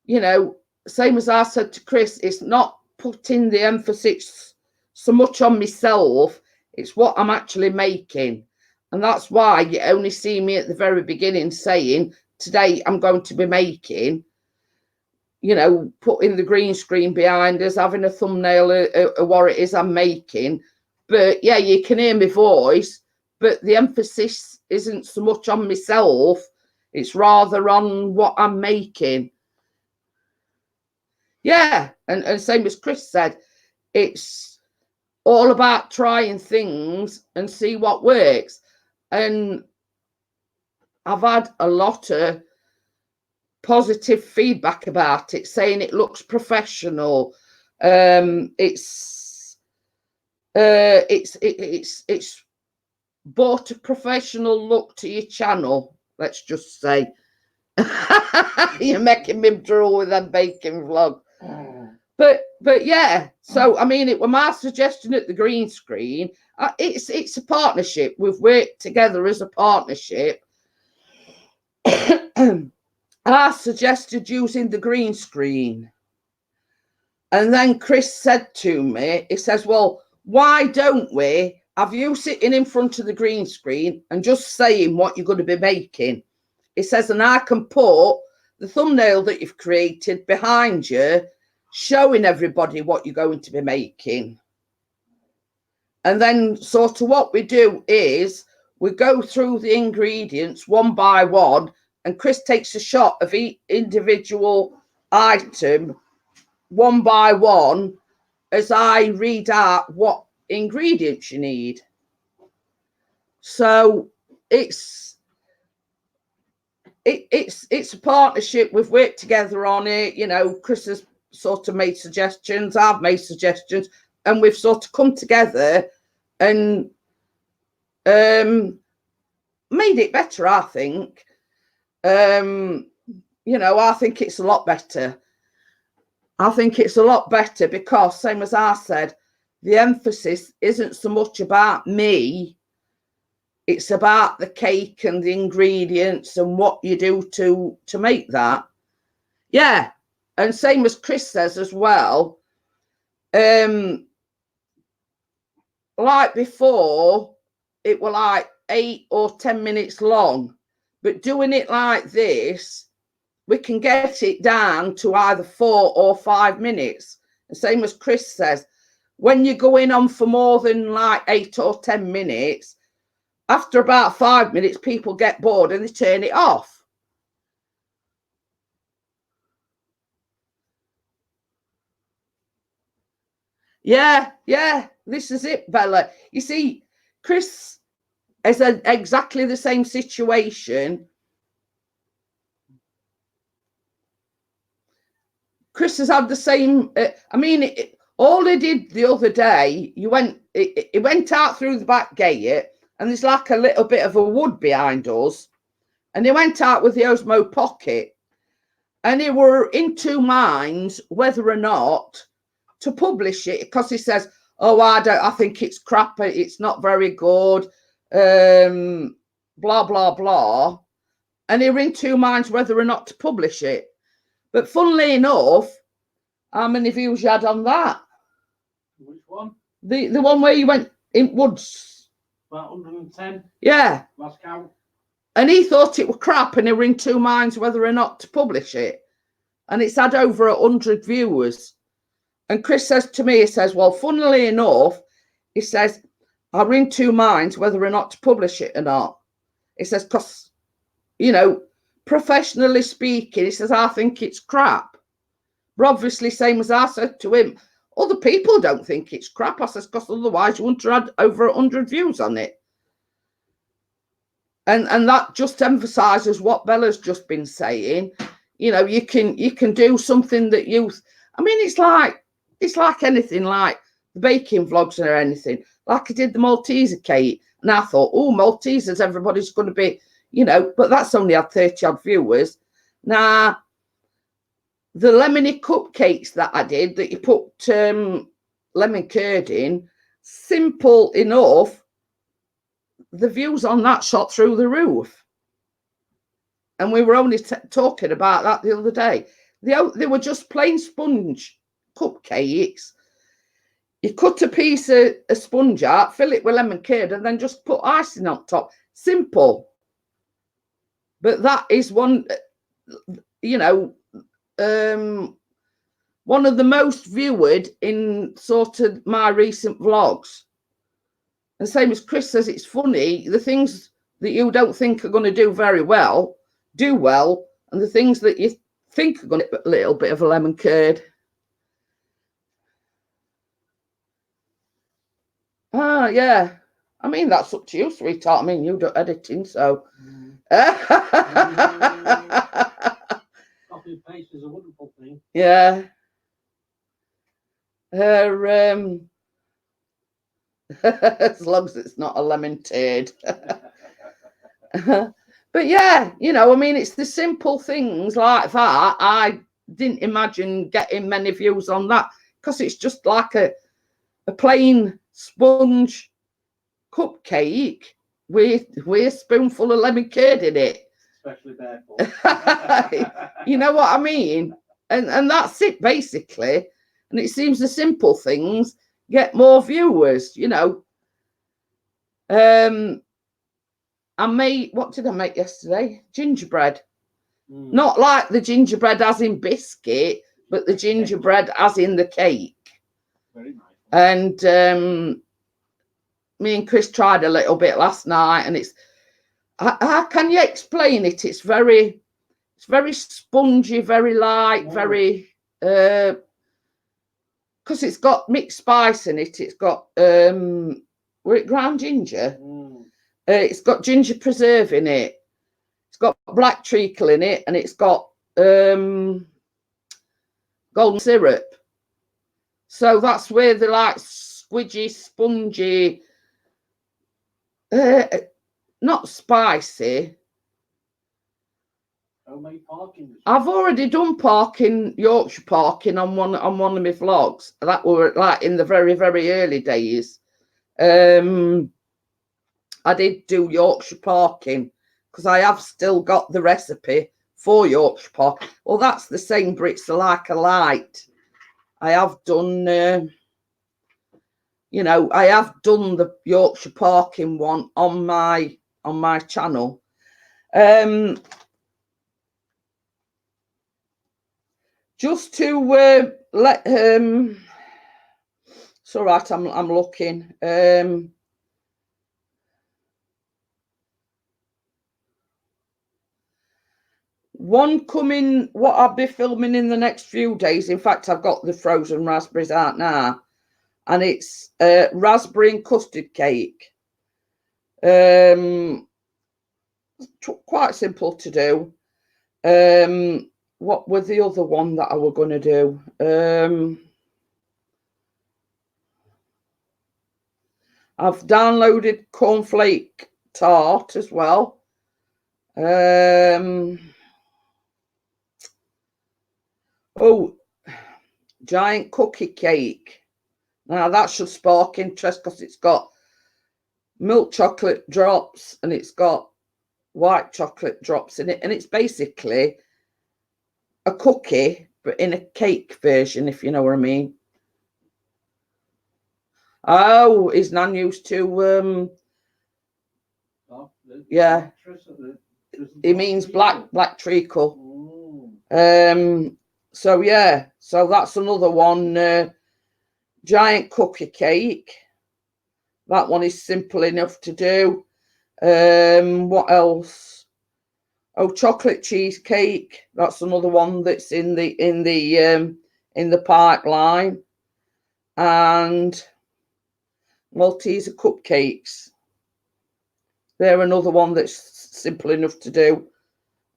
S2: You know, same as I said to Chris, it's not putting the emphasis so much on myself, it's what I'm actually making. And that's why you only see me at the very beginning saying, today I'm going to be making, you know, putting the green screen behind us, having a thumbnail of what it is I'm making. But yeah, you can hear my voice, but the emphasis isn't so much on myself, it's rather on what I'm making. Yeah, and same as Chris said, it's all about trying things and see what works. And I've had a lot of positive feedback about it, saying it looks professional. It's brought a professional look to your channel, let's just say. You're making me drool with that baking vlog. But yeah, so I mean, it was my suggestion at the green screen. It's a partnership. We've worked together as a partnership. I suggested using the green screen, and then Chris said to me, he says, well, why don't we have you sitting in front of the green screen and just saying what you're going to be making. It says, and I can put the thumbnail that you've created behind you, showing everybody what you're going to be making. And then sort of what we do is we go through the ingredients one by one, and Chris takes a shot of each individual item one by one as I read out what ingredients you need. So it's a partnership. We've worked together on it. You know, Chris has sort of made suggestions, I've made suggestions, and we've sort of come together and made it better, I think. You know, I think it's a lot better. I think it's a lot better because, same as I said, the emphasis isn't so much about me. It's about the cake and the ingredients and what you do to make that. Yeah. And same as Chris says as well, like before, it were like 8 or 10 minutes long. But doing it like this, we can get it down to either 4 or 5 minutes. The same as Chris says, when you're going on for more than like 8 or 10 minutes, after about 5 minutes, people get bored and they turn it off. Yeah, this is it, Bella. You see, Chris is exactly the same situation. Chris has had the same. I mean, all he did the other day, he went out through the back gate, and there's like a little bit of a wood behind us, and he went out with the Osmo Pocket, and he were in two minds whether or not to publish it, because he says, "Oh, I think it's crap. It's not very good." Blah blah blah, and he were in two minds whether or not to publish it. But funnily enough, how many views you had on that?
S1: Which one?
S2: The one where you went in woods.
S1: About 110.
S2: Yeah.
S1: Last count.
S2: And he thought it were crap, and they were in two minds whether or not to publish it. And it's had over 100 viewers. And Chris says to me, he says, well, funnily enough, he says, I'm in two minds whether or not to publish it or not. He says, because, you know, professionally speaking, he says, I think it's crap. But obviously, same as I said to him, other people don't think it's crap. I says, because otherwise you wouldn't have had over 100 views on it. And that just emphasises what Bella's just been saying. You know, you can do something that you, I mean, it's like anything, like the baking vlogs or anything. Like I did the Malteser cake, and I thought, oh, Maltesers, everybody's going to be, you know, but that's only had 30 odd viewers. Now, the lemony cupcakes that I did, that you put lemon curd in, simple enough, the views on that shot through the roof. And we were only talking about that the other day. They were just plain sponge cupcakes. You cut a piece of a sponge out, fill it with lemon curd, and then just put icing on top. Simple. But that is one, you know, one of the most viewed in sort of my recent vlogs. And same as Chris says, it's funny, the things that you don't think are going to do very well, do well, and the things that you think are going to get a little bit of a lemon curd. Ah, yeah. I mean, that's up to you, sweetheart. I mean, you do editing, so.
S1: Copy and paste is a wonderful thing.
S2: Yeah. As long as it's not a lemon turd. But yeah, you know, I mean, it's the simple things like that. I didn't imagine getting many views on that, because it's just like a plain sponge cupcake with a spoonful of lemon curd in it.
S1: Especially barefoot.
S2: You know what I mean? And that's it, basically. And it seems the simple things get more viewers, you know. I made, what did I make yesterday? Gingerbread.
S1: Mm.
S2: Not like the gingerbread as in biscuit, but the gingerbread as in the cake.
S1: Very nice.
S2: And me and Chris tried a little bit last night, and it's, how can you explain it? It's very spongy, very light, very, because it's got mixed spice in it. It's got, ground ginger.
S1: Mm.
S2: It's got ginger preserve in it. It's got black treacle in it, and it's got golden syrup. So that's where the like squidgy, spongy, not spicy.
S1: Homemade parking.
S2: I've already done Yorkshire parking on one of my vlogs. That were like in the very, very early days. I did do Yorkshire parking because I have still got the recipe for Yorkshire parking. Well, that's the same, but it's like a light. I have done, you know, I have done the Yorkshire parking one on my channel. Just to let it's all right. I'm looking. One coming, what I'll be filming in the next few days. In fact, I've got the frozen raspberries out now, and it's raspberry and custard cake. Quite simple to do. What was the other one that I were going to do? I've downloaded cornflake tart as well. Oh, giant cookie cake. Now that should spark interest because it's got milk chocolate drops and it's got white chocolate drops in it, and it's basically a cookie but in a cake version, if you know what I mean. Oh, his nan used to yeah, he means black treacle. So yeah, so that's another one. Giant cookie cake, that one is simple enough to do. What else? Oh, chocolate cheesecake, that's another one that's in the pipeline. And Malteser cupcakes, they're another one that's simple enough to do.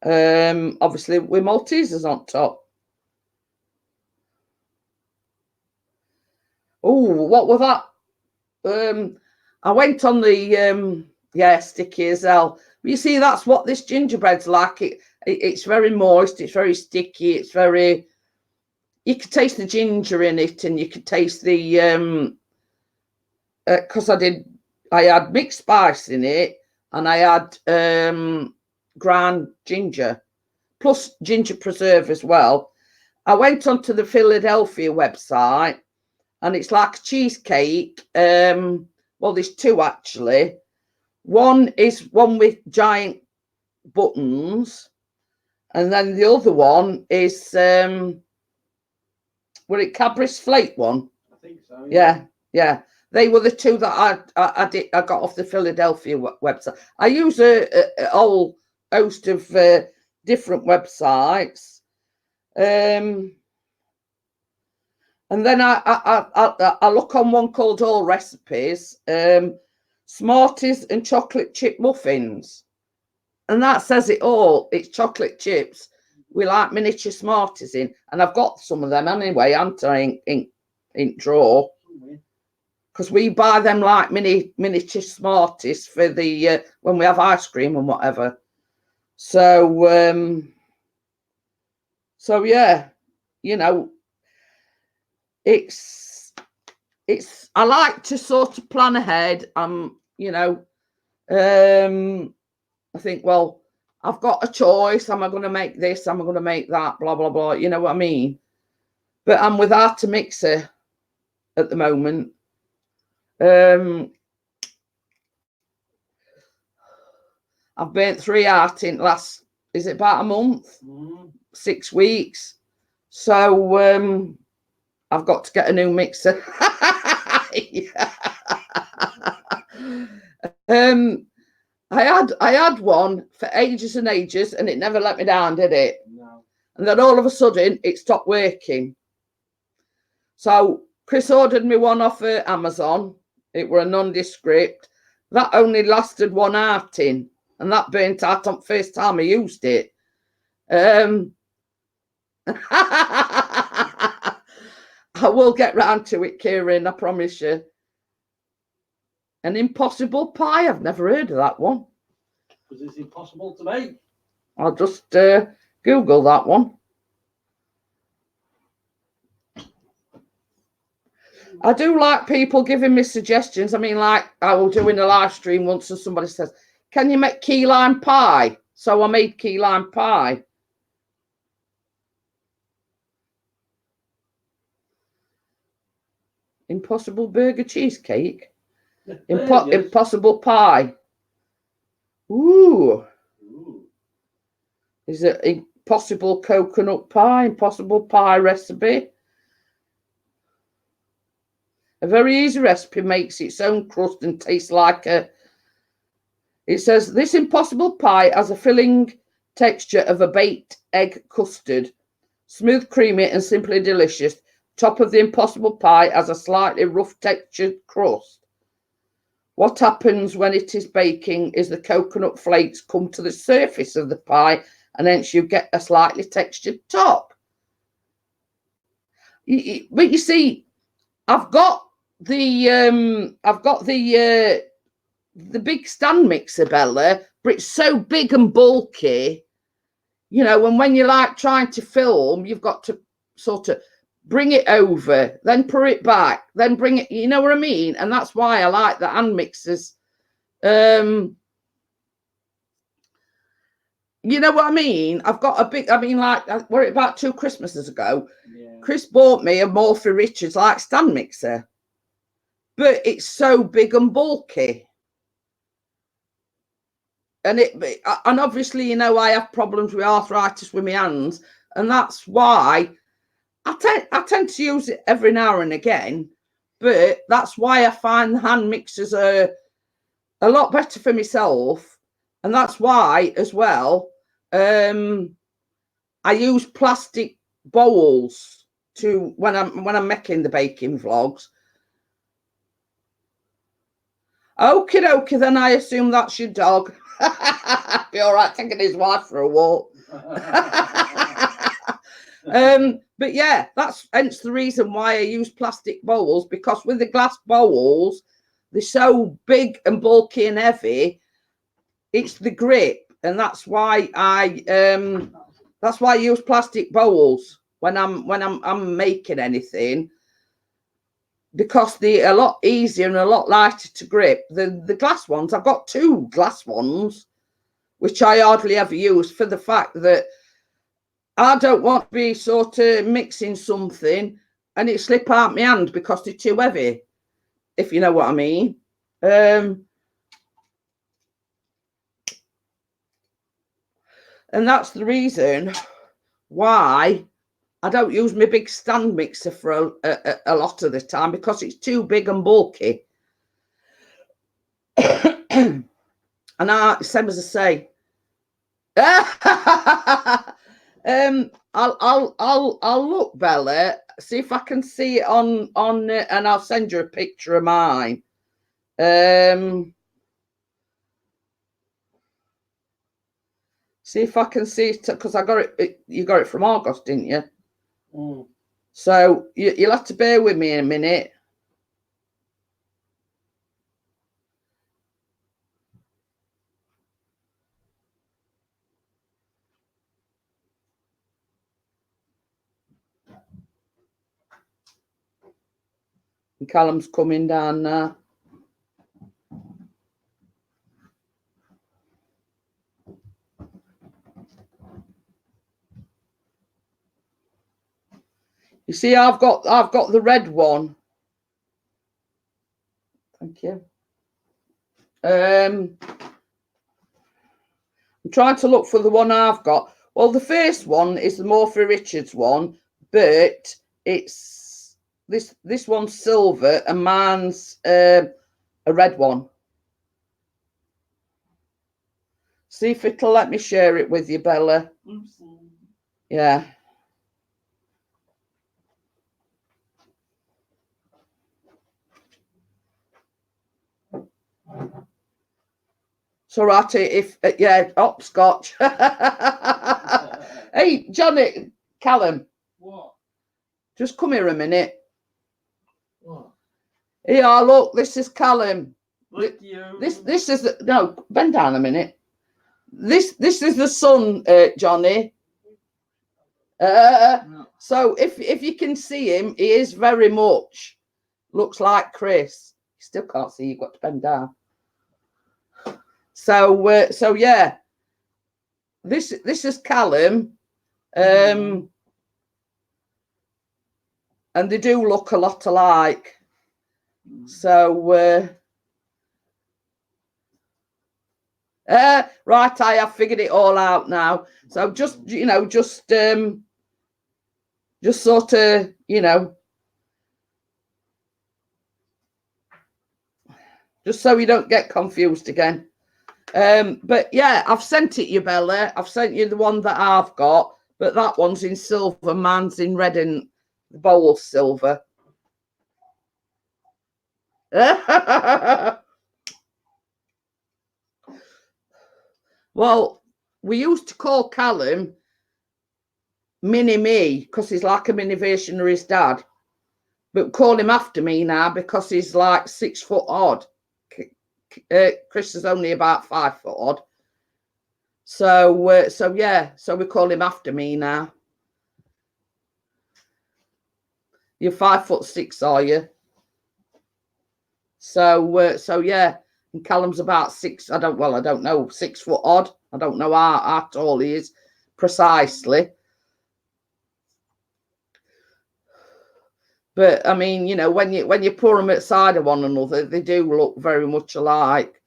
S2: Obviously with Maltesers on top. Oh, what was that? I went on the sticky as hell. You see, that's what this gingerbread's like. It's very moist, it's very sticky, it's very, you could taste the ginger in it, and you could taste the because I had mixed spice in it, and I had ground ginger plus ginger preserve as well. I went onto the Philadelphia website, and it's like a cheesecake. Well, there's two actually. One is one with giant buttons, and then the other one is it Cadbury's Flake one?
S1: I think so.
S2: Yeah. They were the two that I got off the Philadelphia website. I use a whole host of different websites, and then I look on one called All Recipes, Smarties and chocolate chip muffins, and that says it all. It's chocolate chips with like miniature Smarties in, and I've got some of them anyway, haven't I, in drawer, because we buy them like miniature Smarties for the when we have ice cream and whatever. So yeah, you know, it's I like to sort of plan ahead. You know, I think, well, I've got a choice. Am I going to make this? Am I going to make that? Blah blah blah. You know what I mean? But I'm without a mixer at the moment. I've burnt 3 out in last, is it about a month? 6 weeks. So I've got to get a new mixer. I had one for ages and ages, and it never let me down, did it?
S1: No.
S2: And then all of a sudden, it stopped working. So Chris ordered me one off Amazon. It were a nondescript. That only lasted 1 outing, and that burnt out on the first time I used it. I will get round to it, Kieran, I promise you. An impossible pie. I've never heard of that one.
S1: Because it's impossible to make.
S2: I'll just Google that one. I do like people giving me suggestions. I mean, like I will do in a live stream once and somebody says, can you make key lime pie? So I made key lime pie. Impossible burger cheesecake. Impossible pie. Ooh. Is it impossible coconut pie? Impossible pie recipe. A very easy recipe makes its own crust and tastes like a... It says, this impossible pie has a filling texture of a baked egg custard. Smooth, creamy and simply delicious. Top of the impossible pie has a slightly rough textured crust. What happens when it is baking is the coconut flakes come to the surface of the pie, and hence you get a slightly textured top. But you see, I've got the big stand mixer, Bella, but it's so big and bulky, you know. And when you're like trying to film, you've got to sort of bring it over, then put it back, then bring it, you know what I mean? And that's why I like the hand mixers. You know what I mean? I've got a big, I mean, like, were it about 2 Christmases ago? Yeah. Chris bought me a Morphy Richards like stand mixer, but it's so big and bulky. And obviously, you know, I have problems with arthritis with my hands, and that's why I tend to use it every now and again, but that's why I find the hand mixers are a lot better for myself. And that's why, as well, I use plastic bowls to when I'm making the baking vlogs. Okie dokie, then I assume that's your dog. Be all right taking his wife for a walk. But yeah, that's hence the reason why I use plastic bowls, because with the glass bowls, they're so big and bulky and heavy. It's the grip, and that's why I use plastic bowls when I'm making anything, because they're a lot easier and a lot lighter to grip. The glass ones, I've got 2 glass ones, which I hardly ever use, for the fact that I don't want to be sort of mixing something and it slip out my hand because they're too heavy, if you know what I mean. And that's the reason why I don't use my big stand mixer for a lot of the time, because it's too big and bulky. And same as I say, I'll look, Bella, see if I can see it on and I'll send you a picture of mine. See if I can see it, because I got it. You got it from Argos, didn't you? Mm. So you'll have to bear with me in a minute. And Callum's coming down now. You see, I've got the red one. Thank you. I'm trying to look for the one I've got. Well, the first one is the Morphy Richards one, but it's this one's silver and mine's a red one. See if it'll let me share it with you, Bella. Yeah. So right, if yeah, hopscotch. Hey, Johnny, Callum.
S1: What?
S2: Just come here a minute.
S1: What?
S2: Here, look, this is Callum.
S1: Look you.
S2: This is the, no, bend down a minute. This is the son, Johnny.
S1: No.
S2: So if you can see him, he is very much looks like Chris. You still can't see. You've got to bend down. So yeah, this is Callum, and they do look a lot alike. So right, I have figured it all out now. So just just sort of just so you don't get confused again. But yeah, I've sent it you, Bella. I've sent you the one that I've got, but that one's in silver, mine's in red and the bowl's silver. Well, we used to call Callum Mini Me because he's like a mini version of his dad, but call him after me now because he's like 6 foot odd. Chris is only about 5 foot odd. So yeah, so we call him after me now. You're 5'6", are you? So yeah, and Callum's about 6. I don't know, 6 foot odd. I don't know how tall he is precisely. But I mean, when you put them outside of one another, they do look very much alike.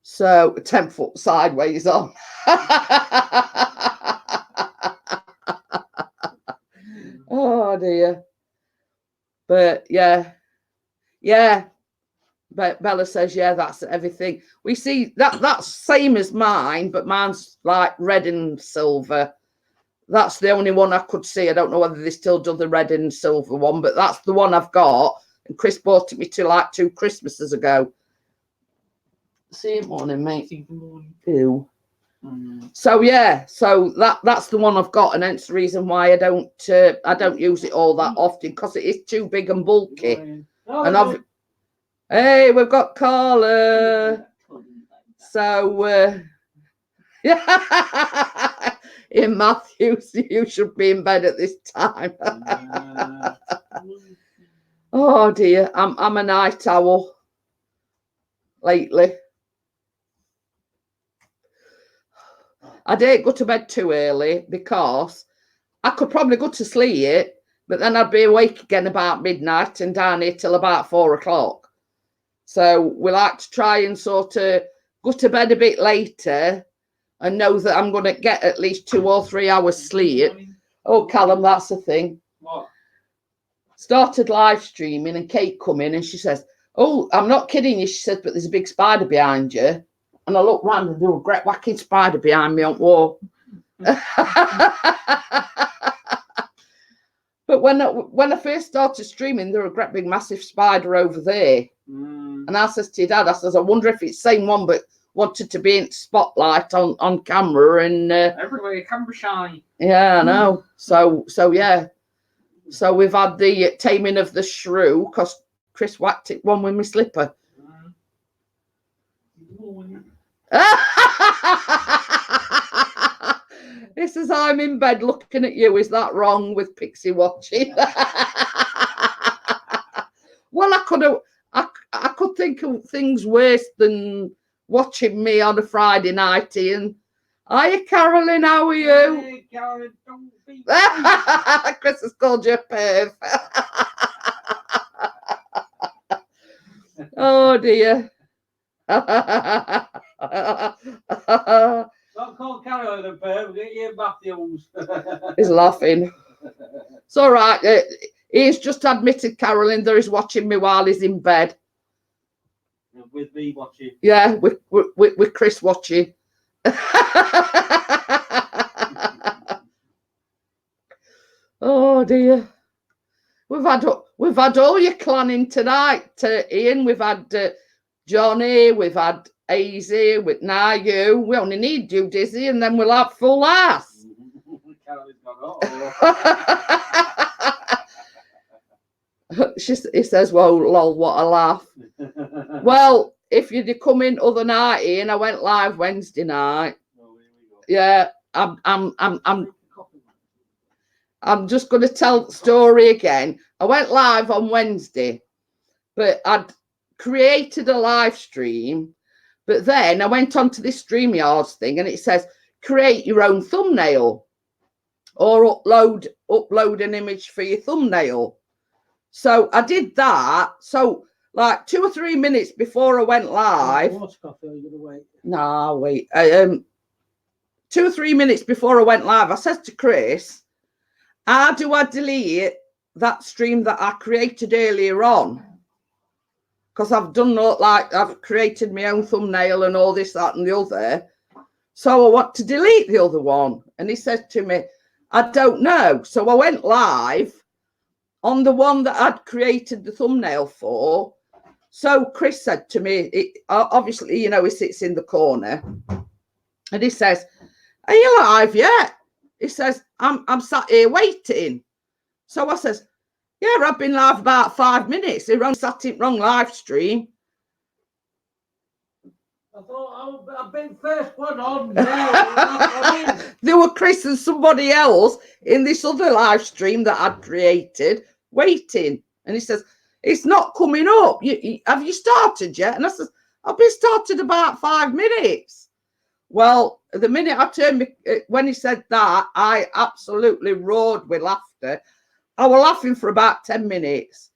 S2: So 10 foot sideways on. Oh dear. But yeah. But Bella says, yeah, that's everything. We see that's same as mine, but mine's like red and silver. That's the only one I could see. I don't know whether they still do the red and silver one, but that's the one I've got. And Chris bought it me to like 2 Christmases ago. See you morning, mate.
S1: See you morning.
S2: Ew. So yeah, so that's the one I've got, and that's the reason why I don't use it all that often, because it is too big and bulky. And hey, we've got Carla. So yeah, in Matthews, you should be in bed at this time. Oh dear, I'm a night owl lately. I don't go to bed too early because I could probably go to sleep, but then I'd be awake again about midnight and down here till about 4 o'clock. So we like to try and sort of go to bed a bit later and know that I'm going to get at least 2 or 3 hours sleep. Oh, Callum, that's the thing.
S1: What?
S2: Started live streaming and Kate come in and she says, oh, I'm not kidding you. She said, but there's a big spider behind you. And I looked round and there was a great whacking spider behind me on the wall. But when I first started streaming, there was a great big massive spider over there. And I says to your dad, I says, I wonder if it's the same one, but wanted to be in spotlight on camera. And
S1: everywhere, camera shy.
S2: yeah, I know. So yeah. So we've had the taming of the shrew because Chris whacked it one with my slipper. This is I'm in bed looking at you. Is that wrong with Pixie watching? Well, I could think of things worse than watching me on a Friday night, Ian. Hiya, Carolyn, how are you?
S1: Hey, Carolyn, don't be
S2: Chris has called you a perv. Oh dear.
S1: Don't call Carol the pair, we'll get you Matthews.
S2: He's laughing. It's all right. He's just admitted Carolyn there is watching me while he's in bed.
S1: With me watching.
S2: Yeah, with Chris watching. Oh dear. We've had all your clanning tonight, Ian. We've had Johnny, we've had Easy, with now you. We only need you, Dizzy, and then we'll have full ass.
S1: Carolyn's gone, uh-oh.
S2: He says, well, lol, what a laugh. Well, if you'd have come in other night, Ian, I went live Wednesday night.
S1: Oh, here we go.
S2: Yeah, I'm just going to tell the story again. I went live on Wednesday, but I'd created a live stream. But then I went onto this StreamYards thing and it says, create your own thumbnail or upload an image for your thumbnail. So I did that. So like 2 or 3 minutes before I went live. No, wait. 2 or 3 minutes before I went live, I said to Chris, how do I delete that stream that I created earlier on? Because I've done I've created my own thumbnail and all this, that, and the other. So I want to delete the other one. And he said to me, I don't know. So I went live on the one that I'd created the thumbnail for. So Chris said to me, obviously, you know, he sits in the corner and he says, are you live yet? He says, I'm sat here waiting. So I says, yeah, I've been live about 5 minutes. He sat in wrong live stream.
S1: I thought I've been first one on now.
S2: There were Chris and somebody else in this other live stream that I'd created waiting. And he says, it's not coming up. Have you started yet? And I says, I've been started about 5 minutes. Well, the minute I turned me, when he said that, I absolutely roared with laughter. I was laughing for about 10 minutes.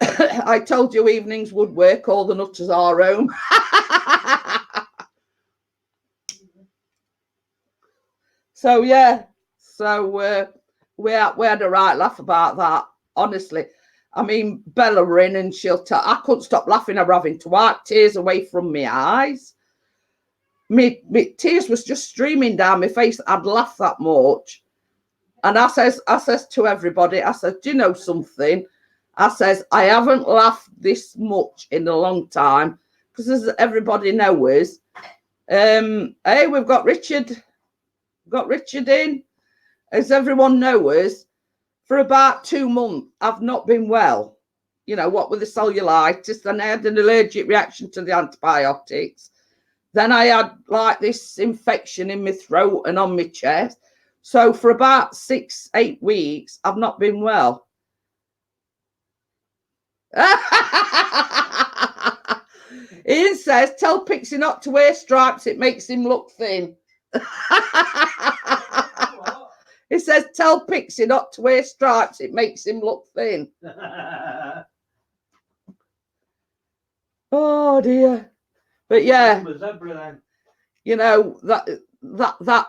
S2: I told you evenings would work, all the nutters are home. So, yeah. So, we had a right laugh about that, honestly. I mean, Bella were in and I couldn't stop laughing. I were having to wipe tears away from my eyes. Me tears was just streaming down my face. I'd laughed that much. And I says to everybody, I said, do you know something? I says, I haven't laughed this much in a long time. Because as everybody knows, hey, we've got Richard. We've got Richard in. As everyone knows, for about 2 months, I've not been well. You know, what with the cellulitis. Then I had an allergic reaction to the antibiotics. Then I had like this infection in my throat and on my chest. So for about 6-8 weeks, I've not been well. Ian says, tell Pixie not to wear stripes. It makes him look thin. He says, tell Pixie not to wear stripes. It makes him look thin. Oh, dear. But yeah, you know, that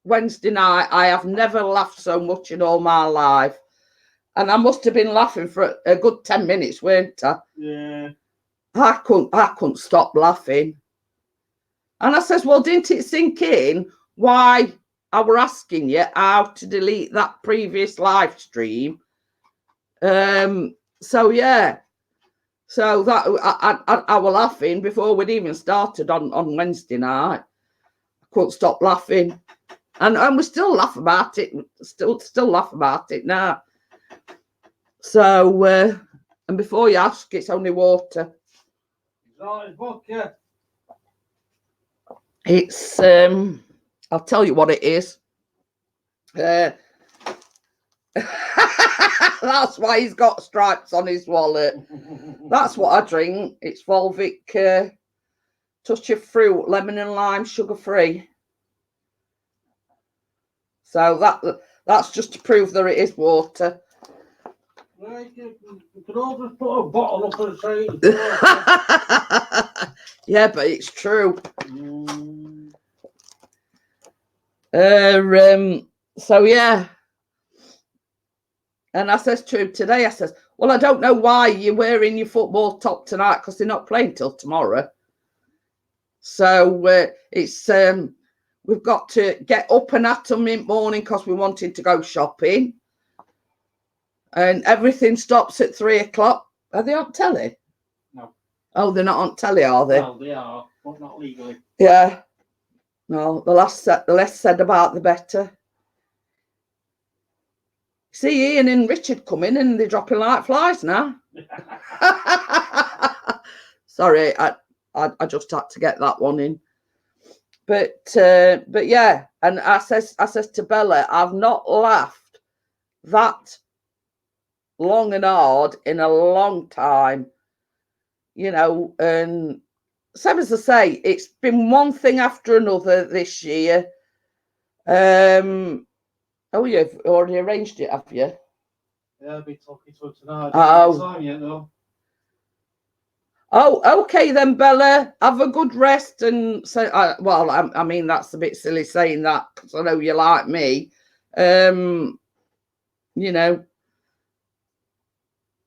S2: Wednesday night, I have never laughed so much in all my life. And I must have been laughing for a good 10 minutes, weren't I?
S1: Yeah.
S2: I couldn't stop laughing. And I says, well, didn't it sink in why I were asking you how to delete that previous live stream? So, yeah. So that I was laughing before we'd even started on Wednesday night. I couldn't stop laughing. And we still laugh about it. Still laugh about it now. So, and before you ask, it's only water. It's, I'll tell you what it is. That's why he's got stripes on his wallet. That's what I drink. It's Volvic touch of fruit, lemon and lime, sugar free. So that's just to prove that it is water.
S1: You could all just put a bottle up and say
S2: yeah, but it's true. So yeah. And I says to him today, I says, well, I don't know why you're wearing your football top tonight because they're not playing till tomorrow. So it's we've got to get up and at them in the morning because we wanted to go shopping. And everything stops at 3 o'clock. Are they on telly?
S1: No.
S2: Oh, they're not on telly, are they?
S1: Well, they are, but not legally.
S2: Yeah. No, the less said about the better. See Ian and Richard come in and they're dropping like flies now. Sorry, I just had to get that one in. But yeah, and I says to Bella, I've not laughed that long and hard in a long time. You know, and same as I say, it's been one thing after another this year. Oh, you've already arranged it, have you?
S1: Yeah, I'll be talking to her tonight.
S2: Oh.
S1: Time yet, though.
S2: Oh, okay then, Bella. Have a good rest. And so, well, I mean, that's a bit silly saying that because I know you like me. You know,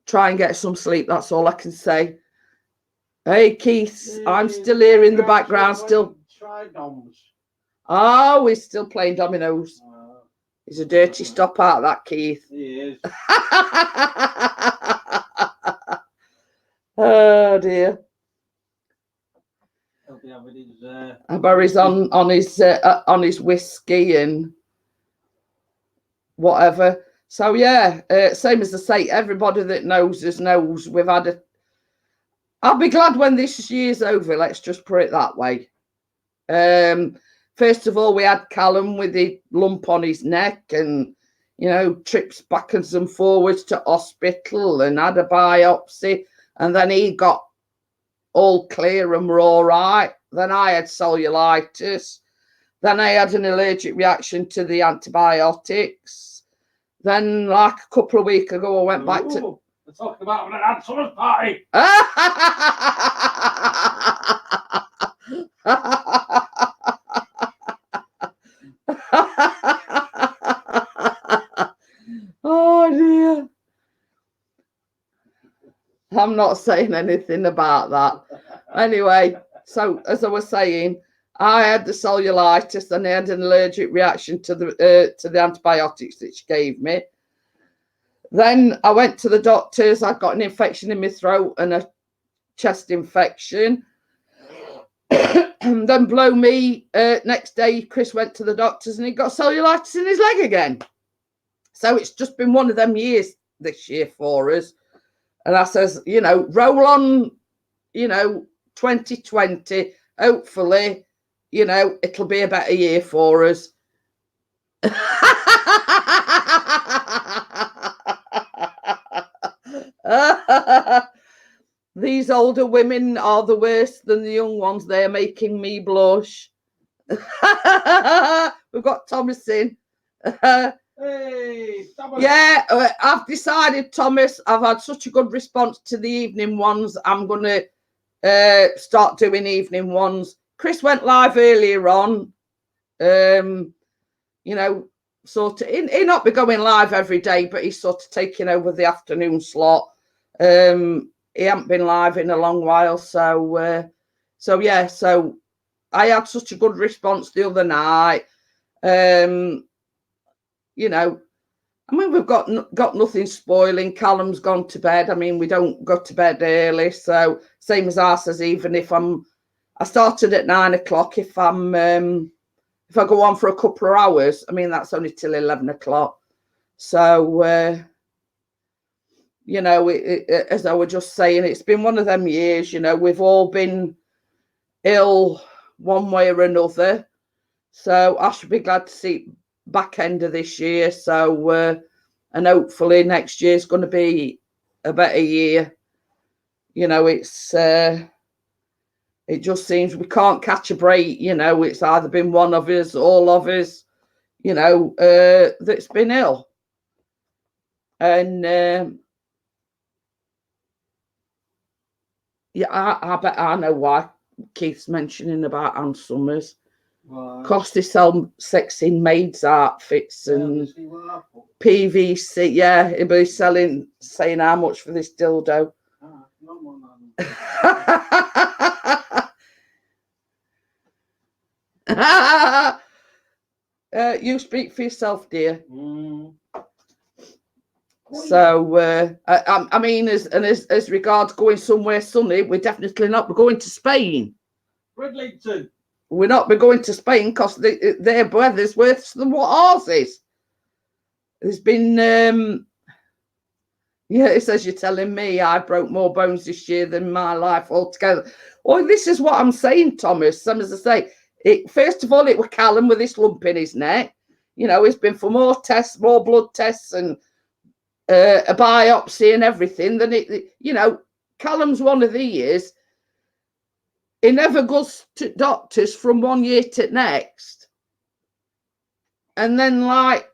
S2: try and get some sleep. That's all I can say. Hey, Keith, I'm still here in the background. Still.
S1: Try doms.
S2: Oh, he's still playing dominoes. He's a dirty stop out, that Keith.
S1: He is.
S2: Oh dear.
S1: He'll be having his.
S2: Barry's on his whiskey and whatever. So yeah, same as I say, everybody that knows us knows we've had a. I'll be glad when this year's over. Let's just put it that way. First of all, we had Callum with the lump on his neck and, you know, trips backwards and forwards to hospital and had a biopsy. And then he got all clear and we're all right. Then I had cellulitis. Then I had an allergic reaction to the antibiotics. Then, like a couple of weeks ago, I went back to...
S1: We're talking about an Aunt Summer's party.
S2: Oh dear. I'm not saying anything about that. Anyway, so as I was saying, I had the cellulitis and I had an allergic reaction to the antibiotics that she gave me. Then I went to the doctors. I got an infection in my throat and a chest infection. And then blow me, next day, Chris went to the doctors and he got cellulitis in his leg again. So it's just been one of them years this year for us. And I says, you know, roll on, you know, 2020. Hopefully, you know, it'll be a better year for us. These older women are the worst than the young ones. They're making me blush. We've got Thomas in.
S1: Hey, Thomas.
S2: Yeah, I've decided, Thomas, I've had such a good response to the evening ones. I'm going to start doing evening ones. Chris went live earlier on. You know, sort of, he'll not be going live every day, but he's sort of taking over the afternoon slot. He hasn't been live in a long while. So yeah, so I had such a good response the other night. You know, I mean, we've got nothing spoiling. Callum's gone to bed. I mean, we don't go to bed early. So same as I says, even if I started at 9 o'clock. If I go on for a couple of hours, I mean, that's only till 11 o'clock. So, you know, as I was just saying, it's been one of them years, you know, we've all been ill one way or another. So I should be glad to see back end of this year. So, and hopefully next year is going to be a better year. You know, it just seems we can't catch a break. You know, it's either been one of us, all of us, you know, that's been ill. And yeah, I bet I know why Keith's mentioning about Ann Summers.
S1: Right.
S2: Because they sell sexy maids outfits
S1: Yeah,
S2: and
S1: see what I put.
S2: PVC. Yeah, he'll be saying how much for this dildo.
S1: Ah, no more than
S2: You speak for yourself, dear.
S1: Mm.
S2: So, I mean, as regards going somewhere sunny, we're definitely not going to Spain.
S1: Bridlington.
S2: We're not going to Spain because their weather's worse than what ours is. There's been, yeah, it says you're telling me I broke more bones this year than my life altogether. Well, this is what I'm saying, Thomas. As I say, first of all, it was Callum with this lump in his neck. You know, he's been for more tests, more blood tests, and a biopsy and everything. Then you know, Callum's one of these. He never goes to doctors from 1 year to next, and then like,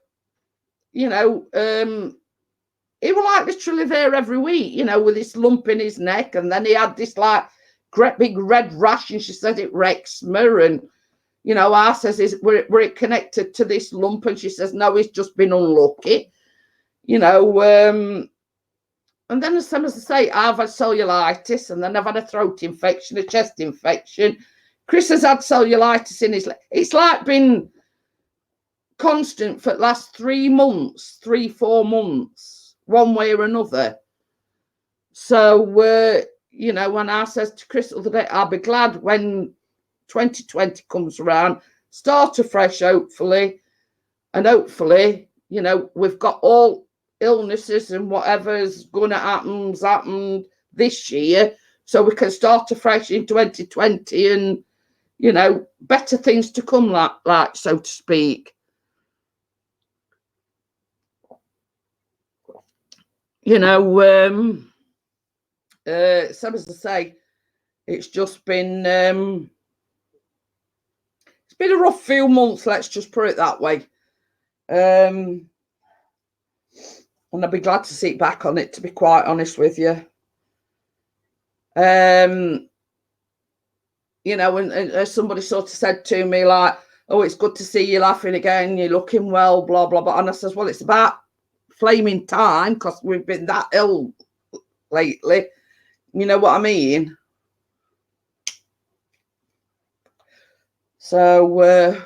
S2: you know, he was like literally there every week, you know, with this lump in his neck, and then he had this like great big red rash, and she said it eczema, and you know, I says, were it connected to this lump? And she says, no, he's just been unlucky, you know. And then, as I say, I've had cellulitis, and then I've had a throat infection, a chest infection. Chris has had cellulitis in his leg. It's like been constant for the last 3 months, 3-4 months, one way or another. So, you know, when I says to Chris the other day, I'll be glad when 2020 comes around, start afresh, hopefully. And hopefully, you know, we've got all illnesses and whatever's going to happen this year, so we can start afresh in 2020 and, you know, better things to come, like so to speak. You know, so as I say, it's just been it's been a rough few months, let's just put it that way. And I'll be glad to sit back on it, to be quite honest with you. You know, and somebody sort of said to me, like, oh, it's good to see you laughing again, you're looking well, blah, blah, blah. And I says, well, it's about flaming time because we've been that ill lately. You know what I mean? So,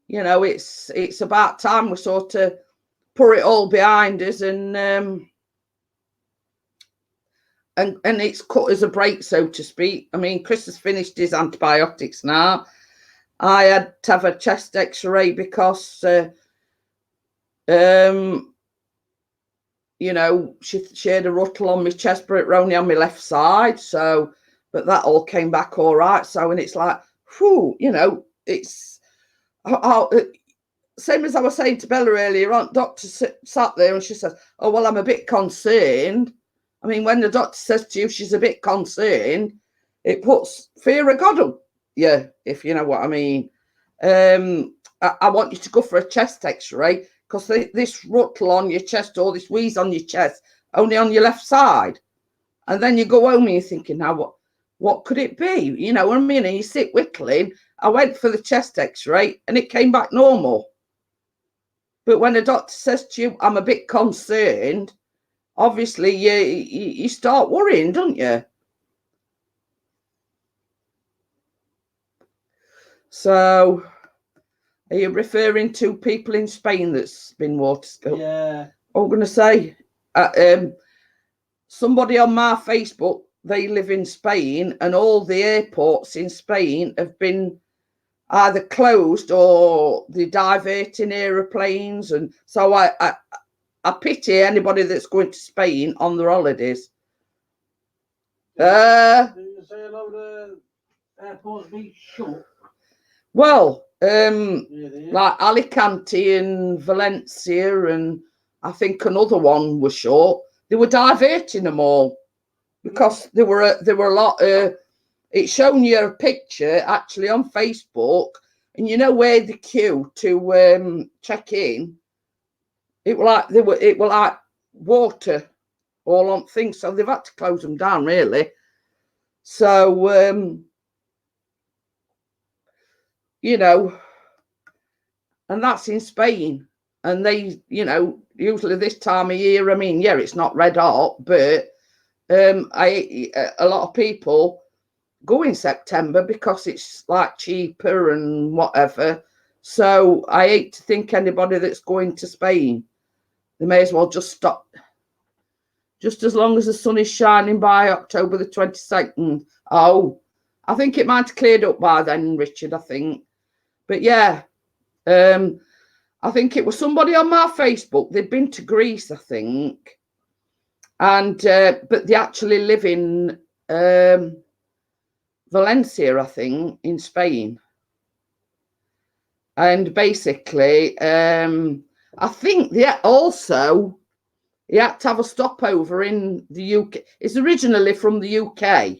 S2: you know, it's about time we sort of put it all behind us and it's cut as a break, so to speak. I mean, Chris has finished his antibiotics now. I had to have a chest x-ray because, you know, she had a rattle on my chest, but it was only on my left side. So, but that all came back all right. So, and it's like, whew, you know, it's same as I was saying to Bella earlier on. Doctor sat there and she says, oh, well, I'm a bit concerned. I mean, when the doctor says to you she's a bit concerned, it puts fear of God on you, if you know what I mean. I want you to go for a chest x-ray because this rattle on your chest or this wheeze on your chest only on your left side. And then you go home and you're thinking, now what could it be? You know what I mean? And you sit whittling. I went for the chest x-ray and it came back normal. But when a doctor says to you, I'm a bit concerned, obviously you start worrying, don't you? So, are you referring to people in Spain that's been water skill?
S1: Yeah.
S2: I'm going to say, somebody on my Facebook, they live in Spain, and all the airports in Spain have been either closed or they're diverting aeroplanes. And so I pity anybody that's going to Spain on their holidays.
S1: Did you say a load of airports being shut?
S2: Well, like Alicante and Valencia, and I think another one was short. They were diverting them all because there were a lot. It's showing you a picture actually on Facebook, and you know where the queue to check in. It was like water all on things, so they've had to close them down really. So you know, and that's in Spain. And they, you know, usually this time of year, I mean, yeah, it's not red hot, but a lot of people go in September because it's like cheaper and whatever. So I hate to think anybody that's going to Spain, they may as well just stop. Just as long as the sun is shining by October the 22nd. Oh, I think it might have cleared up by then, Richard, I think. But yeah, I think it was somebody on my Facebook. They'd been to Greece, I think. And, but they actually live in Valencia, I think, in Spain. And basically, I think they also, he had to have a stopover in the UK. It's originally from the UK.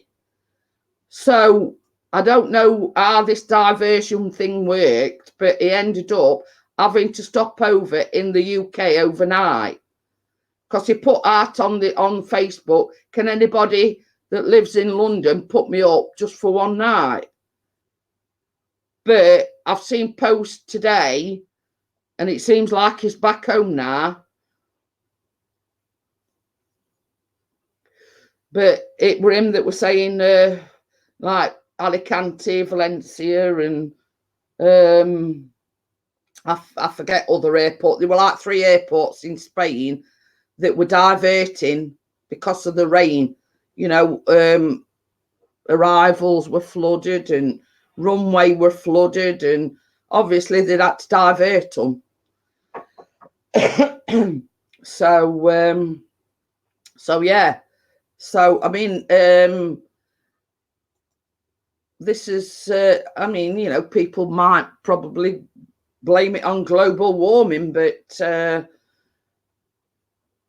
S2: So I don't know how this diversion thing worked, but he ended up having to stop over in the UK overnight. Because he put out on Facebook, can anybody that lives in London put me up just for one night? But I've seen posts today, and it seems like he's back home now. But it were him that was saying, like Alicante, Valencia, and I forget other airports. There were like 3 airports in Spain that were diverting because of the rain. You know, arrivals were flooded and runway were flooded, and obviously they'd had to divert them. So yeah. So I mean, this is, I mean, you know, people might probably blame it on global warming, but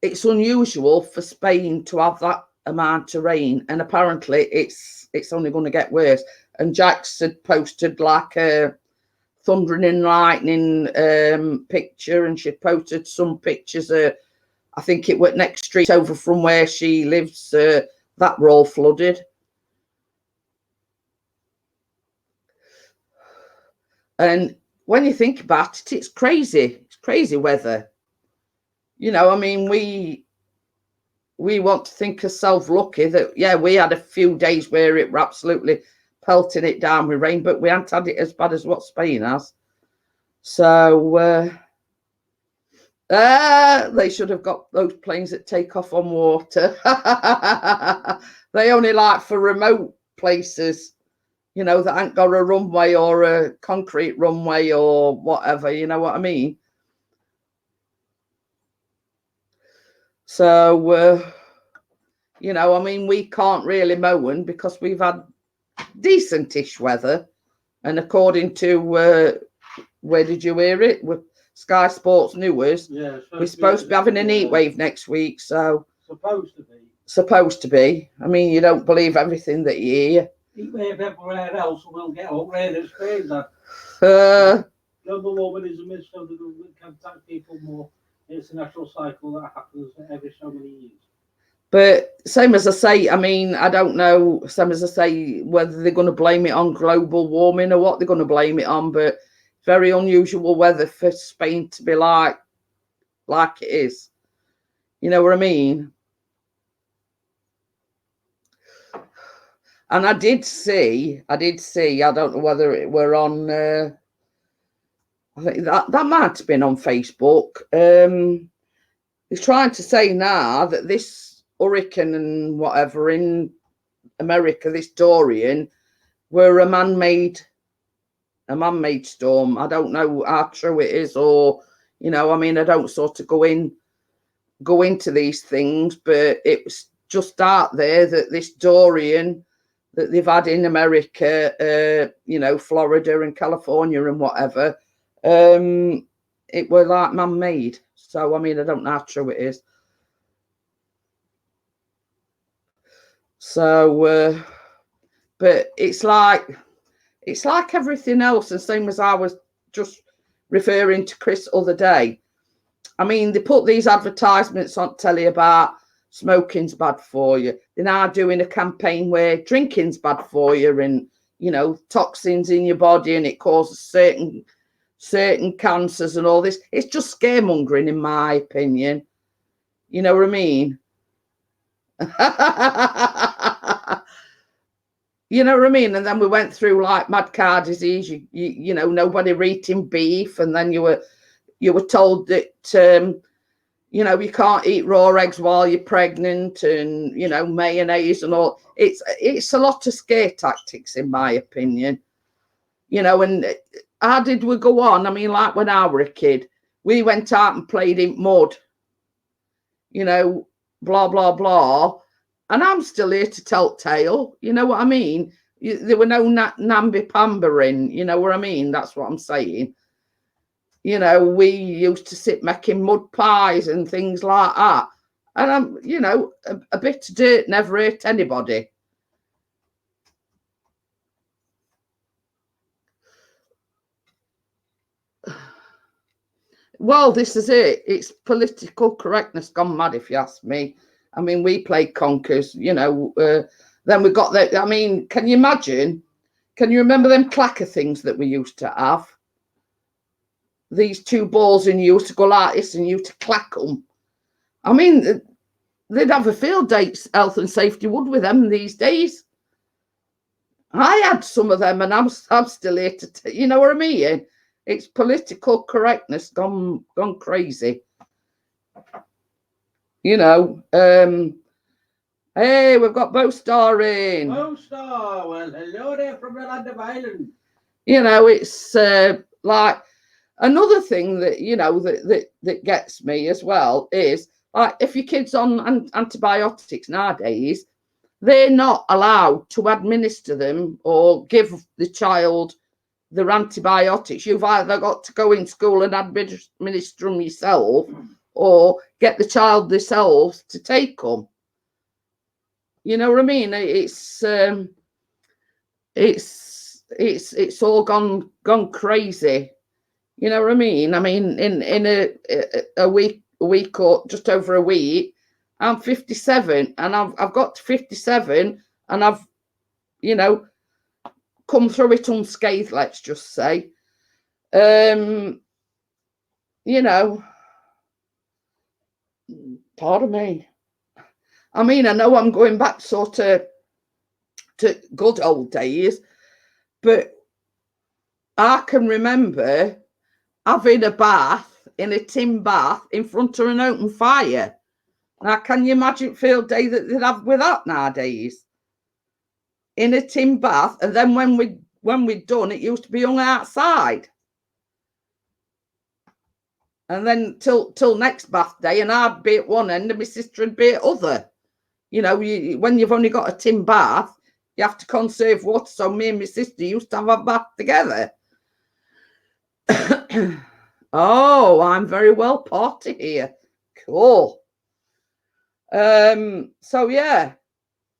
S2: it's unusual for Spain to have that amount of rain, and apparently it's only going to get worse. And Jax had posted like a thundering and lightning picture, and she posted some pictures of, I think it went next street over from where she lives, that were all flooded. And when you think about it, it's crazy. It's crazy weather. You know, I mean, we want to think ourselves lucky that, yeah, we had a few days where it were absolutely pelting it down with rain, but we hadn't had it as bad as what Spain has. So they should have got those planes that take off on water. They only like for remote places, you know, that ain't got a runway or a concrete runway or whatever, you know what I mean? So, you know, I mean, we can't really moan because we've had decentish weather. And according to, where did you hear it? With Sky Sports News,
S3: Yeah,
S2: we're supposed to be having an heat wave next week. So
S3: supposed to be.
S2: I mean, you don't believe everything that you hear.
S3: Heat wave everywhere else will get up rain in Spain. Global warming is a myth, so the government can attack people more. It's a natural cycle that happens every so many years.
S2: But same as I say, I mean, I don't know, same as I say, whether they're going to blame it on global warming or what they're going to blame it on, but very unusual weather for Spain to be like it is. You know what I mean? And I did see, I don't know whether it were on, I think that might have been on Facebook. He's trying to say now that this hurricane and whatever in America, this Dorian, were a man-made storm. I don't know how true it is, or, you know, I mean, I don't sort of go into these things, but it was just out there that this Dorian that they've had in America, you know, Florida and California and whatever, it were like man-made. So, I mean, I don't know how true it is. So, but it's like everything else. And same as I was just referring to Chris other day. I mean, they put these advertisements on telly about smoking's bad for you. They're now doing a campaign where drinking's bad for you, and you know, toxins in your body and it causes certain cancers and all this. It's just scaremongering, in my opinion. You know what I mean? You know what I mean? And then we went through like mad cow disease. You know, nobody were eating beef, and then you were told that you know, you can't eat raw eggs while you're pregnant, and you know, mayonnaise and all. It's a lot of scare tactics, in my opinion. You know, and how did we go on? I mean, like when I were a kid, we went out and played in mud. You know, blah blah blah. And I'm still here to tell tale. You know what I mean? There were no namby-pambering. You know what I mean? That's what I'm saying. You know, we used to sit making mud pies and things like that. And I'm, you know, a bit of dirt never hurt anybody. Well, this is it. It's political correctness gone mad, if you ask me. I mean, we played conkers, you know. Then we got that. I mean, can you imagine? Can you remember them clacker things that we used to have? These two balls, and you used to go like this and you used to clack them. I mean, they'd have a field day, health and safety would, with them these days. I had some of them, and I'm still here to, you know what I mean? It's political correctness gone crazy. You know, hey, we've got Bowstar in.
S1: Bowstar, well, hello there from the land of Ireland.
S2: You know, it's like another thing that, you know, that gets me as well is, like, if your kid's on antibiotics nowadays, they're not allowed to administer them or give the child their antibiotics. You've either got to go in school and administer them yourself, or get the child themselves to take them. You know what I mean? It's all gone crazy. You know what I mean? I mean, in a week or just over a week, I'm 57, and I've got to 57, and I've, you know, come through it unscathed, let's just say. You know, pardon me. I mean, I know I'm going back sort of to good old days, but I can remember having a bath in a tin bath in front of an open fire. Now, can you imagine field day that they'd have with that nowadays? In a tin bath, and then when we'd done, it used to be hung outside. And then till next bath day, and I'd be at one end and my sister would be at other. You know, when you've only got a tin bath, you have to conserve water. So me and my sister used to have a bath together. Oh, I'm very well party here. Cool. So yeah,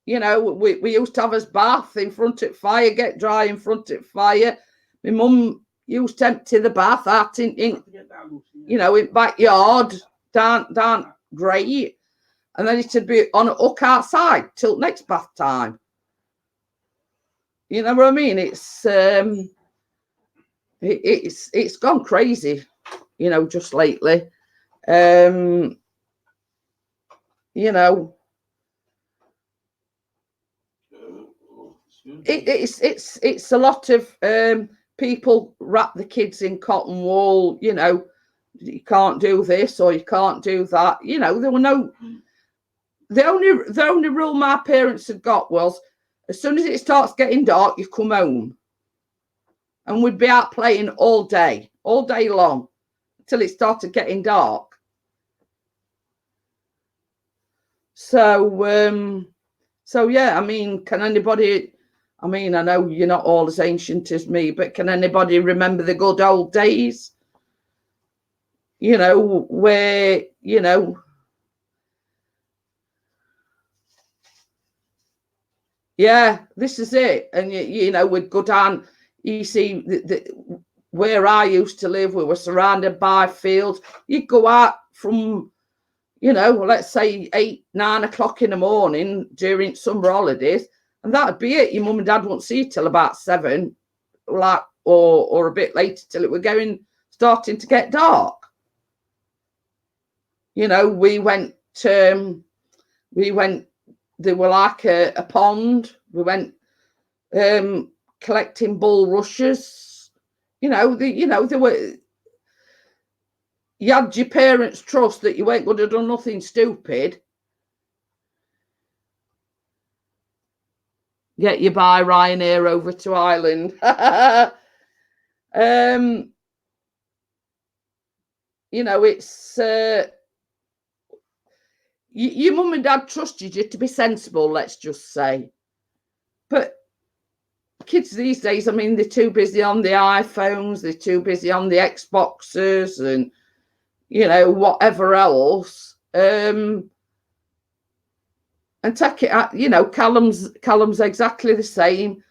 S2: you know, we used to have us bath in front of fire, get dry in front of fire. My mum used to empty the bath out in you know, in backyard, down great. And then it would be on a hook outside till next bath time. You know what I mean? It's gone crazy, you know, just lately. You know, it's a lot of people wrap the kids in cotton wool. You know, you can't do this or you can't do that. You know, there were no. The only rule my parents had got was, as soon as it starts getting dark, you come home. And we'd be out playing all day long, until it started getting dark. So yeah, I mean, can anybody, I mean, I know you're not all as ancient as me, but can anybody remember the good old days? You know, where, you know, yeah, this is it. And, you know, we'd go down, you see, where I used to live, we were surrounded by fields. You'd go out from, you know, let's say 8, 9 o'clock in the morning during summer holidays, and that'd be it. Your mum and dad won't see you till about 7, like, or a bit later, till it were starting to get dark. You know, we went, there were like a pond. We went collecting bulrushes. You know, there were, you had your parents' trust that you weren't going to do nothing stupid. Get you by Ryanair over to Ireland. You know, it's your mum and dad trusted you to be sensible, let's just say. But kids these days, I mean, they're too busy on the iPhones, they're too busy on the Xboxes and, you know, whatever else. And take it out, you know, Callum's exactly the same.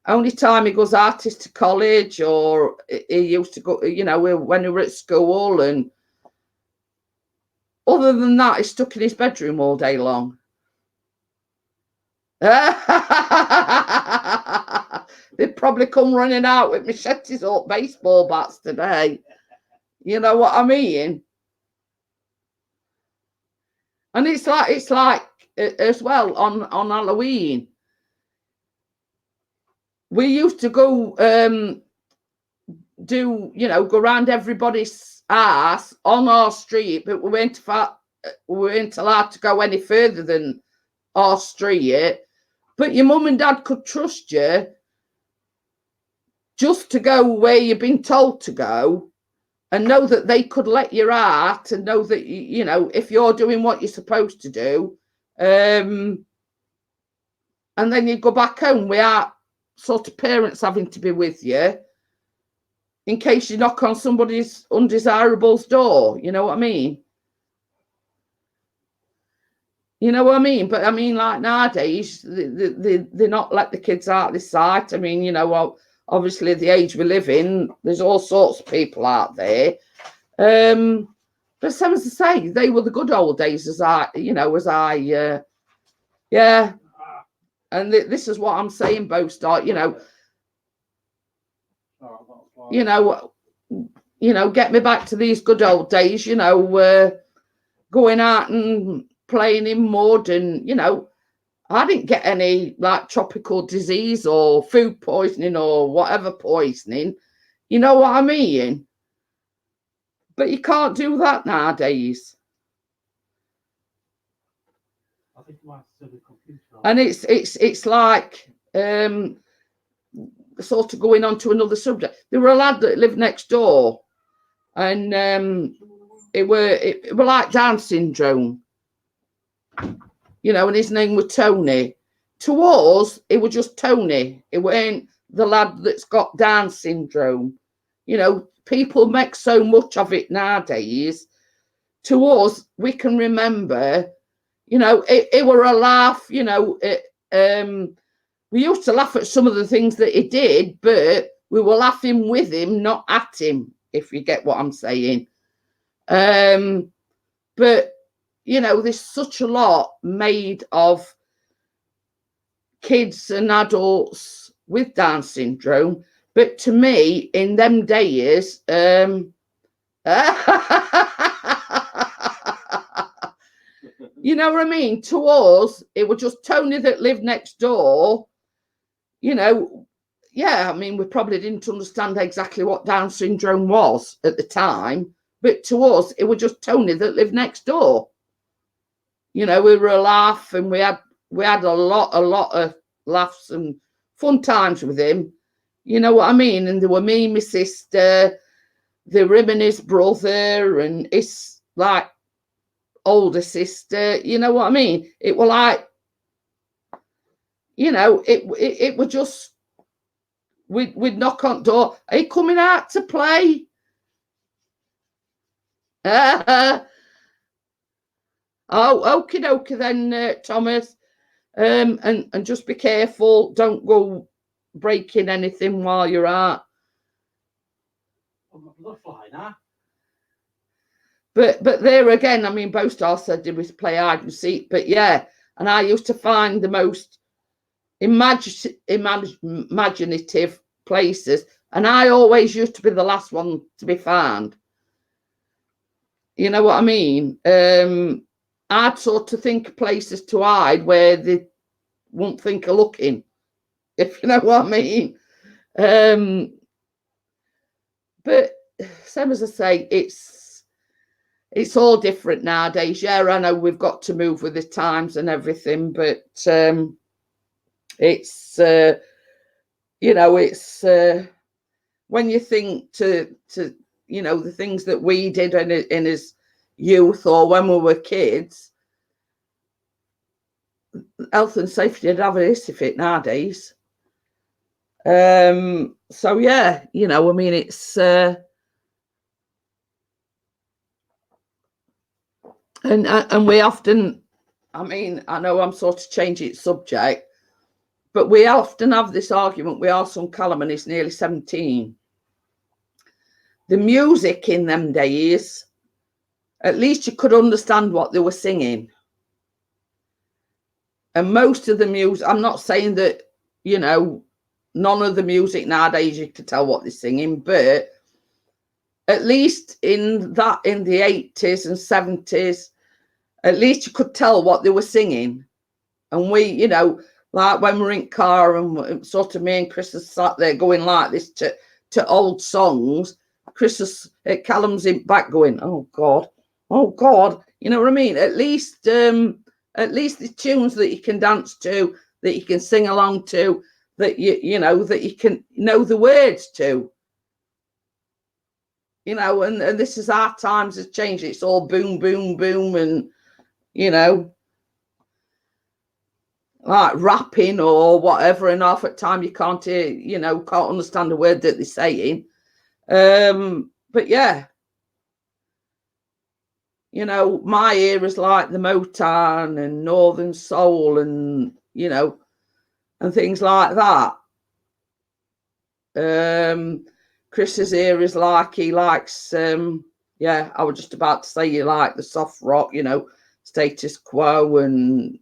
S2: Only time he goes out is to college, or he used to go, you know, when we were at school, and other than that, he's stuck in his bedroom all day long. They'd probably come running out with machetes or baseball bats today. You know what I mean? And it's like as well on Halloween. We used to go go around everybody's house on our street, but we weren't allowed to go any further than our street. But your mum and dad could trust you just to go where you've been told to go, and know that they could let you out, and know that, you know, if you're doing what you're supposed to do, and then you go back home without sort of parents having to be with you in case you knock on somebody's undesirable's door. You know what I mean? You know what I mean? But I mean, like nowadays, they're not let the kids out of the sight. I mean, you know, well, obviously the age we live in, there's all sorts of people out there. But same as I say, they were the good old days, yeah. And this is what I'm saying, Bo Start, you know, get me back to these good old days, you know, going out and playing in mud, and, you know, I didn't get any like tropical disease or food poisoning or whatever poisoning. You know what I mean? But you can't do that nowadays.
S3: I think you might have to computer.
S2: And it's like sort of going on to another subject. There were a lad that lived next door, and it were like Down syndrome. You know, and his name was Tony. To us, it was just Tony. It weren't the lad that's got Down syndrome. You know, people make so much of it nowadays. To us, we can remember, you know, it were a laugh, you know. We used to laugh at some of the things that he did, but we were laughing with him, not at him, if you get what I'm saying. But, you know, there's such a lot made of kids and adults with Down syndrome. But to me, in them days, you know what I mean? To us, it was just Tony that lived next door. You know, yeah, I mean, we probably didn't understand exactly what Down syndrome was at the time. But to us, it was just Tony that lived next door. You know, we were a laugh, and we had a lot of laughs and fun times with him. You know what I mean? And there were me, my sister, there were him and his brother, and his like older sister. You know what I mean? It was like, you know, it was just, we'd knock on door. Are you coming out to play? Oh, okie dokie then, Thomas. And just be careful. Don't go breaking anything while you're out. But there again, I mean, Bostar said it was play hide and seek. But yeah, and I used to find the most imaginative places, and I always used to be the last one to be found. You know what I mean? I'd sort of think of places to hide where they won't think of looking, if you know what I mean. But same as I say, it's all different nowadays. Yeah, I know we've got to move with the times and everything, but it's you know, it's when you think to you know, the things that we did in his youth or when we were kids, health and safety would have a hiss of it nowadays. So yeah, you know, I mean, it's and we often, I mean, I know I'm sort of changing subject, but we often have this argument with our son Callum, and he's nearly 17. The music in them days, at least you could understand what they were singing. And most of the music, I'm not saying that, you know, none of the music nowadays you can tell what they're singing, but at least in the 80s and 70s, at least you could tell what they were singing. And we, you know, like when we're in car and sort of me and Chris are sat there going like this to old songs, Callum's in back going, oh God, you know what I mean? At least the tunes that you can dance to, that you can sing along to, that you know, that you can know the words to. You know, and this is our times has changed. It's all boom, boom, boom, and you know, like rapping or whatever, and half at time you can't hear, you know, can't understand a word that they're saying. But yeah, you know, my ear is like the Motown and Northern Soul and, you know, and things like that. Chris's ear is like, he likes, yeah, I was just about to say you like the soft rock, you know, Status Quo and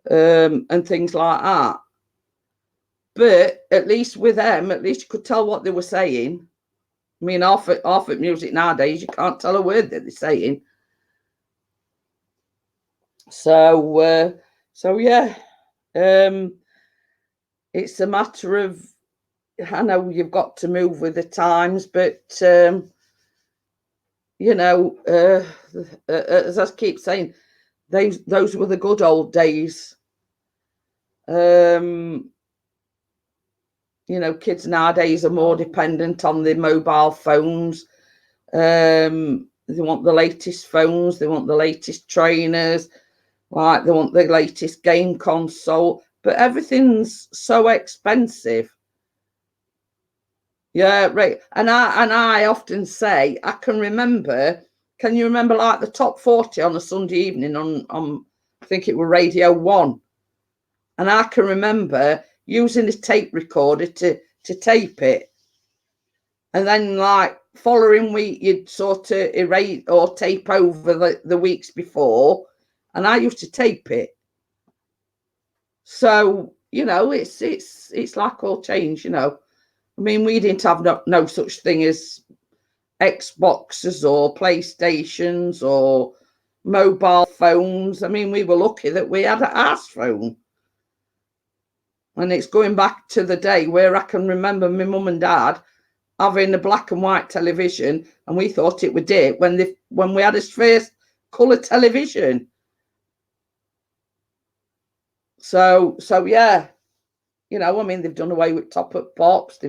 S2: things like that. But at least with them, at least you could tell what they were saying. I mean, half at music nowadays, you can't tell a word that they're saying. So yeah, it's a matter of, I know you've got to move with the times, but you know, as I keep saying, those were the good old days. You know, kids nowadays are more dependent on their mobile phones. They want the latest phones. They want the latest trainers. Like they want the latest game console. But everything's so expensive. Yeah, right. And I often say, I can remember. Can you remember like the top 40 on a Sunday evening on I think it was Radio 1? And I can remember using a tape recorder to tape it. And then like following week, you'd sort of erase or tape over the weeks before. And I used to tape it. So, you know, it's like all change, you know. I mean, we didn't have no such thing as Xboxes or PlayStations or mobile phones. I mean, we were lucky that we had an arse phone. And it's going back to the day where I can remember my mum and dad having a black and white television, and we thought it would it when we had his first colour television. So yeah, you know, I mean, they've done away with top-up pops.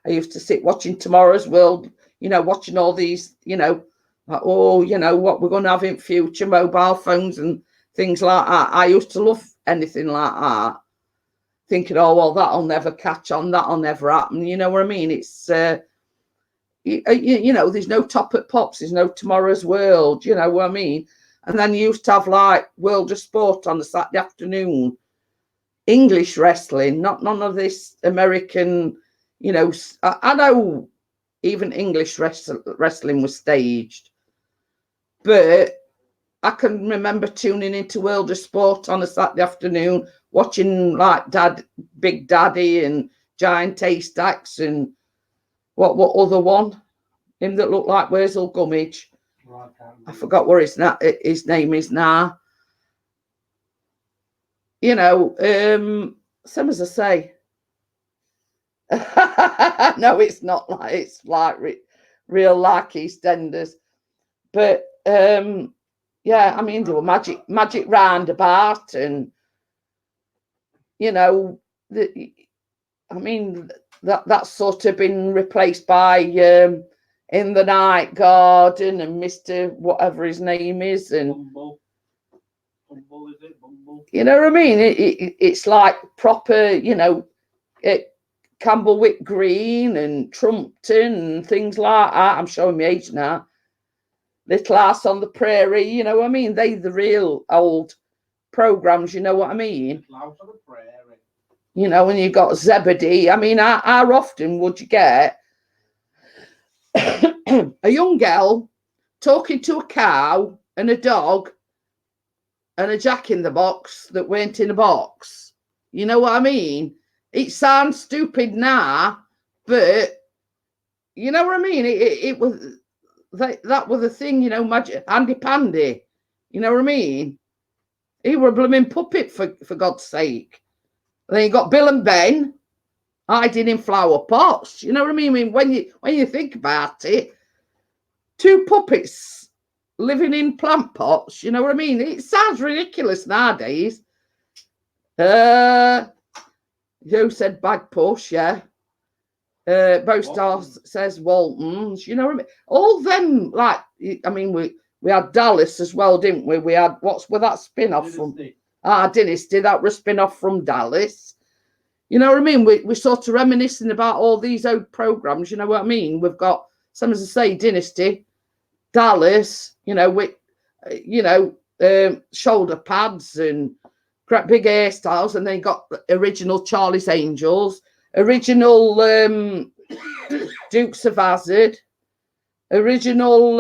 S2: I used to sit watching Tomorrow's World, you know, watching all these, you know, like, oh, you know, what we're going to have in future, mobile phones and things like that. I used to love anything like that. Thinking, oh, well, that'll never catch on, that'll never happen. You know what I mean? It's, you know, there's no top-up pops, there's no Tomorrow's World, you know what I mean? And then you used to have, like, World of Sport on a Saturday afternoon, English wrestling, none of this American, you know. I know even English wrestling was staged, but I can remember tuning into World of Sport on a Saturday afternoon, watching like Big Daddy and Giant Haystacks and what other one? Him that looked like Wurzel Gummidge.
S3: Well,
S2: I forgot what his name is now. You know, same as I say. No, it's not like it's like real like EastEnders, but yeah, I mean there were magic roundabout, and you know, I mean that's sort of been replaced by In the Night Garden and Mr. whatever his name is, and
S3: Bumble, is it? Bumble.
S2: you know what I mean. It's like proper, you know, Campbellwick Green and Trumpton and things like that. I'm showing my age now. Little House on the Prairie, you know what I mean? They the real old programs, you know what I mean?
S3: Little House on the Prairie.
S2: You know, and you got Zebedee. I mean, how often would you get a young girl talking to a cow and a dog and a Jack in the Box that weren't in a box? You know what I mean? It sounds stupid now, but you know what I mean? It was that was the thing, you know, Magic Andy Pandy. You know what I mean? He were a blooming puppet for God's sake. And then you got Bill and Ben hiding in flower pots. You know what I mean? I mean, when you think about it, two puppets living in plant pots. You know what I mean? It sounds ridiculous nowadays. Who said Bag Push? Yeah. Bostar says Waltons. You know what I mean? All them, like, I mean, we had Dallas as well, didn't we? We had, what's with that spin-off from? Dynasty. That was a spin-off from Dallas. You know what I mean? We're sort of reminiscing about all these old programs. You know what I mean? We've got, some as I say, Dynasty, Dallas, you know, with, you know, shoulder pads and great big hairstyles, and then got original Charlie's Angels, original Dukes of Hazzard, original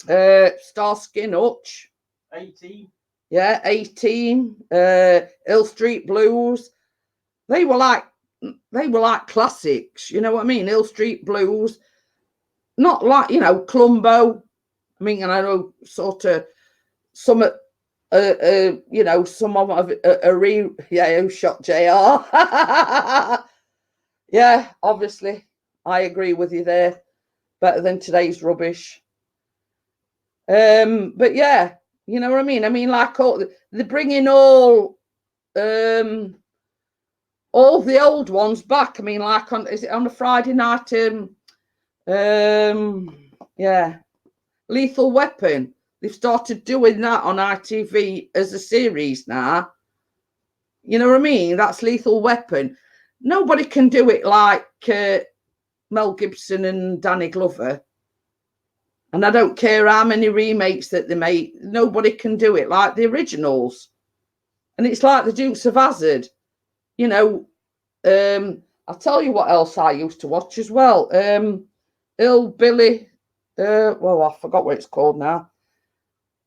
S2: Starsky and Hutch.
S3: 18.
S2: Yeah, 18. Hill Street Blues. They were like classics. You know what I mean? Hill Street Blues. Not like, you know, Columbo. I mean, and I know sort of some you know, some of who shot JR. Yeah, obviously, I agree with you there. Better than today's rubbish. But yeah, you know what I mean? I mean, like they're bringing all the old ones back. I mean, like is it on a Friday night? Yeah, Lethal Weapon. They've started doing that on ITV as a series now. You know what I mean? That's Lethal Weapon. Nobody can do it like Mel Gibson and Danny Glover. And I don't care how many remakes that they make. Nobody can do it like the originals. And it's like the Dukes of Hazzard. You know, I'll tell you what else I used to watch as well. Hillbilly. Well, I forgot what it's called now.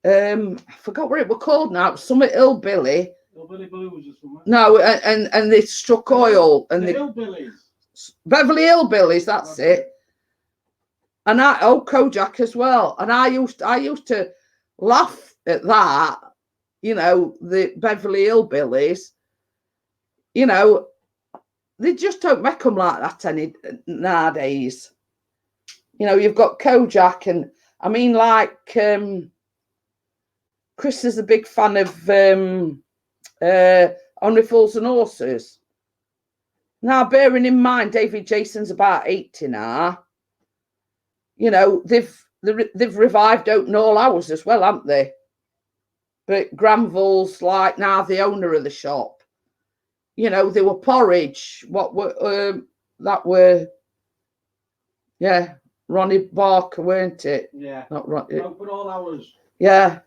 S2: I forgot what it was called now. Something Hillbilly.
S3: Hillbilly Blues or something.
S2: No, and they struck oil. And
S3: the Hillbillies.
S2: Beverly Hillbillies, that's it. And Kojak as well. And I used to laugh at that, you know, the Beverly Hillbillies. You know, they just don't make them like that any nowadays. You know, you've got Kojak, and I mean, like, Chris is a big fan of Only Fools and Horses. Now, bearing in mind, David Jason's about 80 now. You know, they've revived Open All Hours as well, haven't they? But Granville's like now the owner of the shop. You know, they were Porridge. What were that were? Yeah, Ronnie Barker, weren't it?
S3: Yeah.
S2: Not Ronnie.
S3: Open All Hours.
S2: Yeah.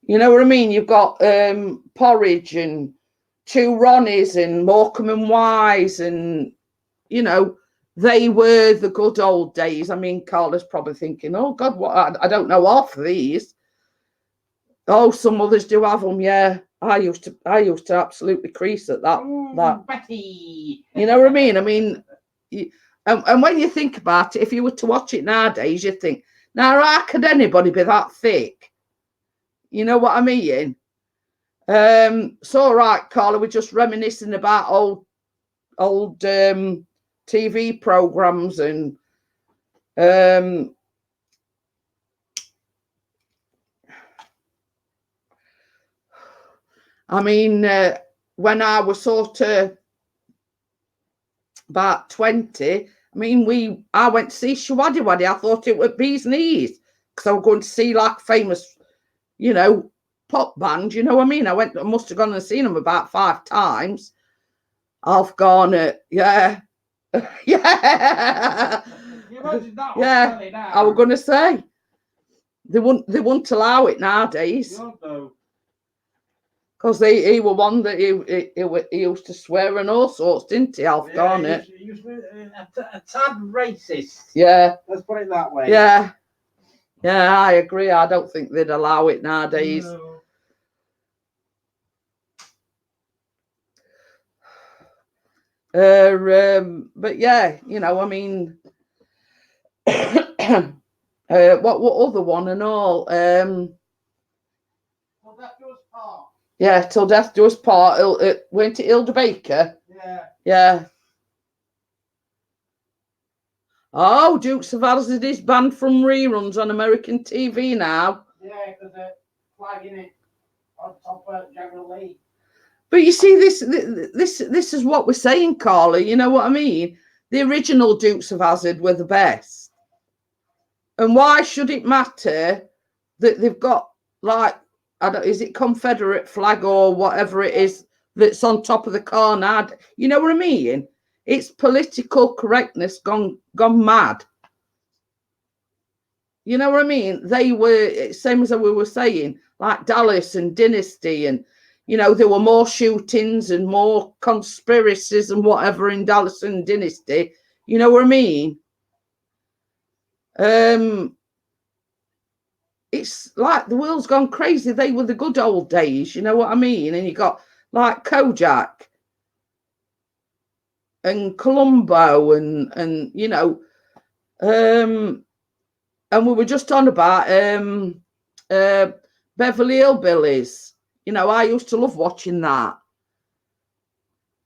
S2: You know what I mean? You've got Porridge and Two Ronnies and Morecambe and Wise, and you know, they were the good old days. I mean, Carla's probably thinking, oh God, what? I don't know half of these. Oh, some others do have them. Yeah, I used to absolutely crease at that. That
S1: Betty.
S2: you know what I mean? I mean, and when you think about it, if you were to watch it nowadays, you'd think, now how could anybody be that thick? You know what I mean? So right, Carla, we're just reminiscing about old TV programs and I mean, when I was sort of about 20, I mean, I went to see Shwaddy Waddy. I thought it was Bee's Knees because I was going to see like famous, you know, pop band. You know what I mean? I must have gone and seen them about 5 times. I've gone, yeah. Yeah. Yeah. I was going to say they wouldn't allow it nowadays.
S1: No.
S2: Because he were one that he used to swear and all sorts, didn't he? I've gone it.
S1: He used to be a tad racist.
S2: Yeah.
S1: Let's put it that way.
S2: Yeah. Yeah, I agree. I don't think they'd allow it nowadays. No. But yeah, you know, I mean, what other one and all? Yeah, Till Death Do Us Part. Weren't it Hilda Baker?
S1: Yeah.
S2: Yeah. Oh, Dukes of Hazzard is banned from reruns on American TV now.
S1: Yeah, because they're flagging it on top of General Lee.
S2: But you see, this is what we're saying, Carla. You know what I mean? The original Dukes of Hazzard were the best. And why should it matter that they've got, like, is it Confederate flag or whatever it is that's on top of the car now? You know what I mean? It's political correctness gone mad. You know what I mean? They were, same as we were saying, like Dallas and Dynasty, and, you know, there were more shootings and more conspiracies and whatever in Dallas and Dynasty. You know what I mean? It's like the world's gone crazy. They were the good old days, you know what I mean? And you got like Kojak and Columbo and you know, and we were just on about Beverly Hillbillies. You know, I used to love watching that.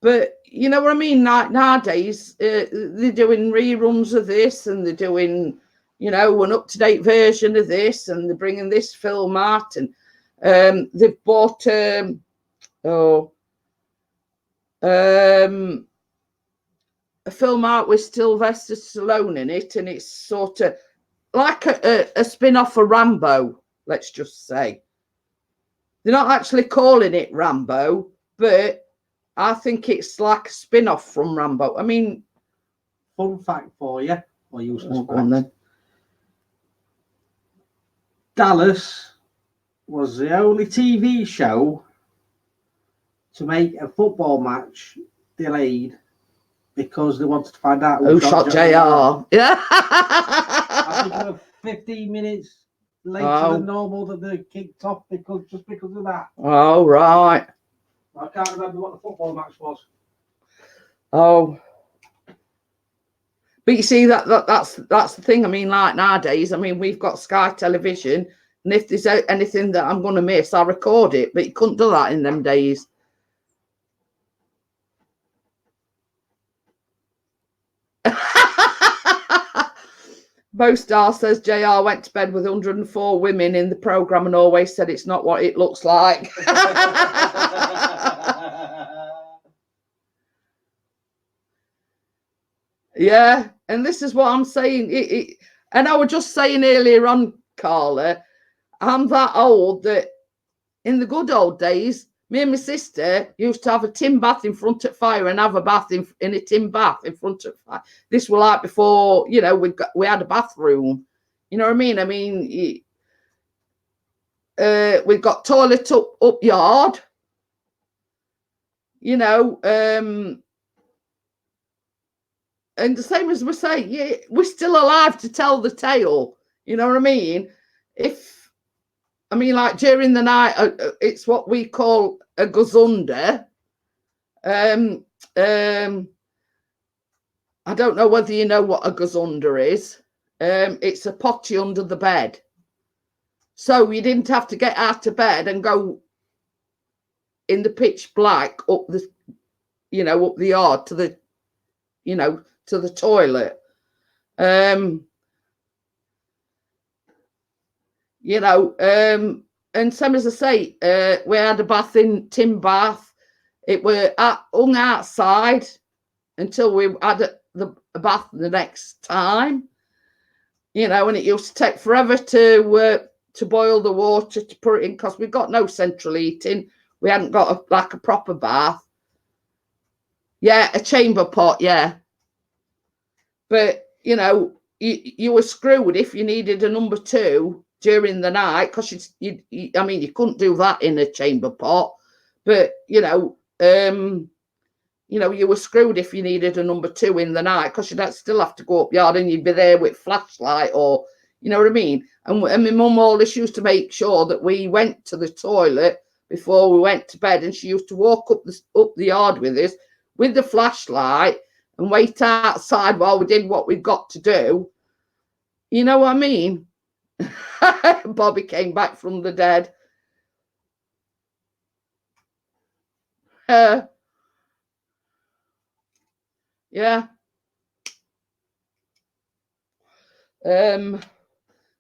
S2: But you know what I mean? Nowadays, they're doing reruns of this and they're doing, you know, an up-to-date version of this, and they're bringing this film out, and they've bought a film out with Sylvester Stallone in it, and it's sort of like a spin-off of Rambo, let's just say. They're not actually calling it Rambo, but I think it's like a spin-off from Rambo. I mean,
S1: fun fact for you, or useless
S2: go on then.
S1: Dallas was the only TV show to make a football match delayed because they wanted to find out
S2: who shot JR. Yeah.
S1: I think they were 15 minutes later than normal that they kicked off because of that.
S2: Oh, right.
S1: I can't remember what the football match was.
S2: Oh. But you see, that's the thing. I mean, like nowadays, I mean, we've got Sky Television, and if there's anything that I'm going to miss, I'll record it. But you couldn't do that in them days. Bo Star says JR went to bed with 104 women in the programme and always said it's not what it looks like. Yeah, and this is what I'm saying. And I was just saying earlier on, Carla, I'm that old that in the good old days, me and my sister used to have a tin bath in front of fire and have a bath in a tin bath in front of fire. This was like before, you know, we had a bathroom. You know what I mean? I mean, we've got toilet up yard. You know, and the same as we say, yeah, we're still alive to tell the tale. You know what I mean? Like during the night, it's what we call a gazunder. I don't know whether you know what a gazunder is. It's a potty under the bed. So you didn't have to get out of bed and go in the pitch black up the yard to the, to the toilet. And same as I say, we had a bath in tin bath. It were hung outside until we had a bath the next time. And it used to take forever to boil the water to put it in, because we've got no central heating. We hadn't got a proper bath. Yeah, a chamber pot, yeah. But, you were screwed if you needed a number 2 during the night, because you couldn't do that in a chamber pot. But, you were screwed if you needed a number 2 in the night, because you'd still have to go up yard and you'd be there with flashlight, or, you know what I mean? And my mum always used to make sure that we went to the toilet before we went to bed, and she used to walk up the yard with us with the flashlight and wait outside while we did what we've got to do. You know what I mean? Bobby came back from the dead. Yeah. But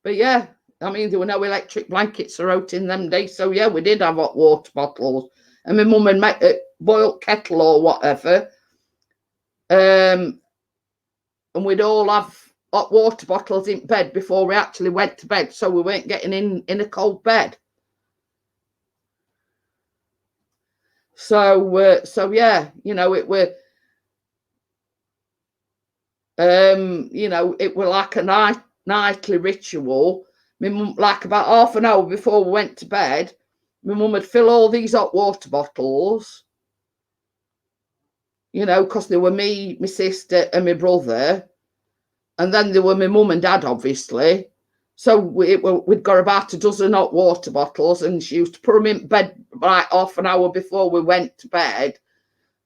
S2: yeah, there were no electric blankets or out in them days. So yeah, we did have hot water bottles. And my mum would make a boiled kettle or whatever. And we'd all have hot water bottles in bed before we actually went to bed, so we weren't getting in a cold bed. So yeah, it were, it were like a nightly ritual. My mum, like about half an hour before we went to bed, my mum would fill all these hot water bottles, because there were me, my sister and my brother, and then there were my mum and dad, obviously. So we'd got about a dozen hot water bottles, and she used to put them in bed like half an hour before we went to bed.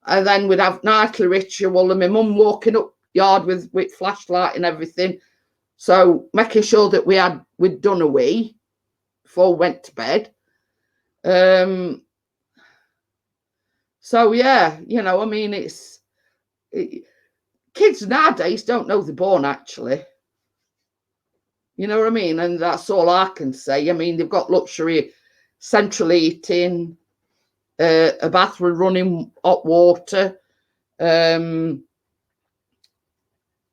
S2: And then we'd have nightly ritual, and my mum walking up yard with flashlight and everything. So making sure that we'd done a wee before we went to bed. So yeah, kids nowadays don't know they're born, actually. You know what I mean? And that's all I can say. They've got luxury central heating, a bath with running hot water,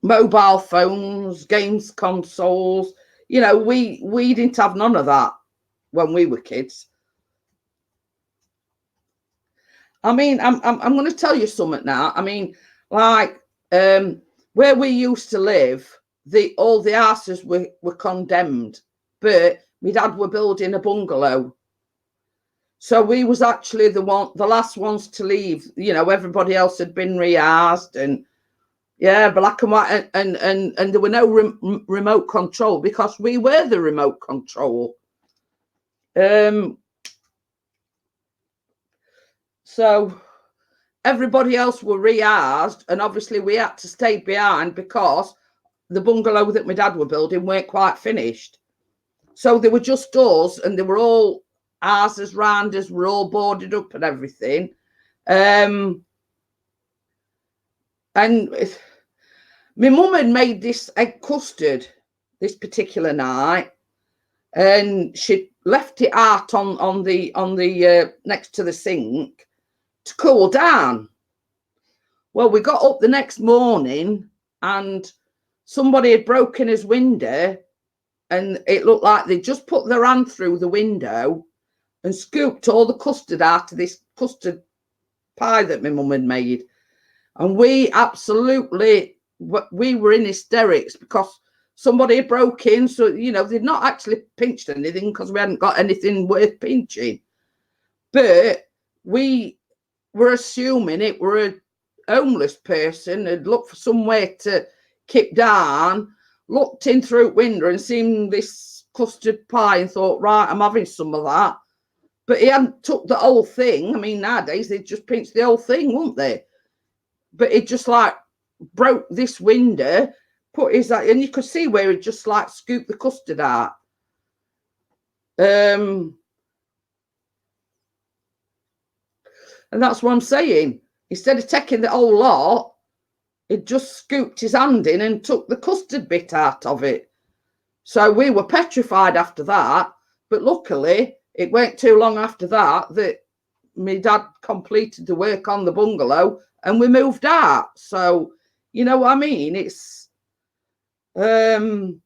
S2: mobile phones, games consoles. We didn't have none of that when we were kids. I'm going to tell you something now. Where we used to live, all the houses were condemned, but my dad were building a bungalow. So we was actually the last ones to leave. Everybody else had been rehoused, and yeah, black and white, and there were no remote control, because we were the remote control. So everybody else were rehoused, and obviously we had to stay behind because the bungalow that my dad were building weren't quite finished. So they were just us, and they were all houses round us, were all boarded up and everything. And my mum had made this egg custard this particular night, and she left it out on the next to the sink to cool down. Well, we got up the next morning, and somebody had broken his window, and it looked like they just put their hand through the window and scooped all the custard out of this custard pie that my mum had made. And we were in hysterics because somebody had broke in. So, they'd not actually pinched anything, because we hadn't got anything worth pinching. But we were assuming it were homeless person had looked for somewhere to keep down, looked in through the window and seen this custard pie and thought, right, I'm having some of that. But he hadn't took the whole thing. I mean, nowadays they'd just pinch the whole thing, wouldn't they? But it just like broke this window, put his, and you could see where he just like scooped the custard out. And that's what I'm saying. Instead of taking the whole lot, he just scooped his hand in and took the custard bit out of it. So we were petrified after that. But luckily, it weren't too long after that that my dad completed the work on the bungalow and we moved out. So, you know what I mean? It's and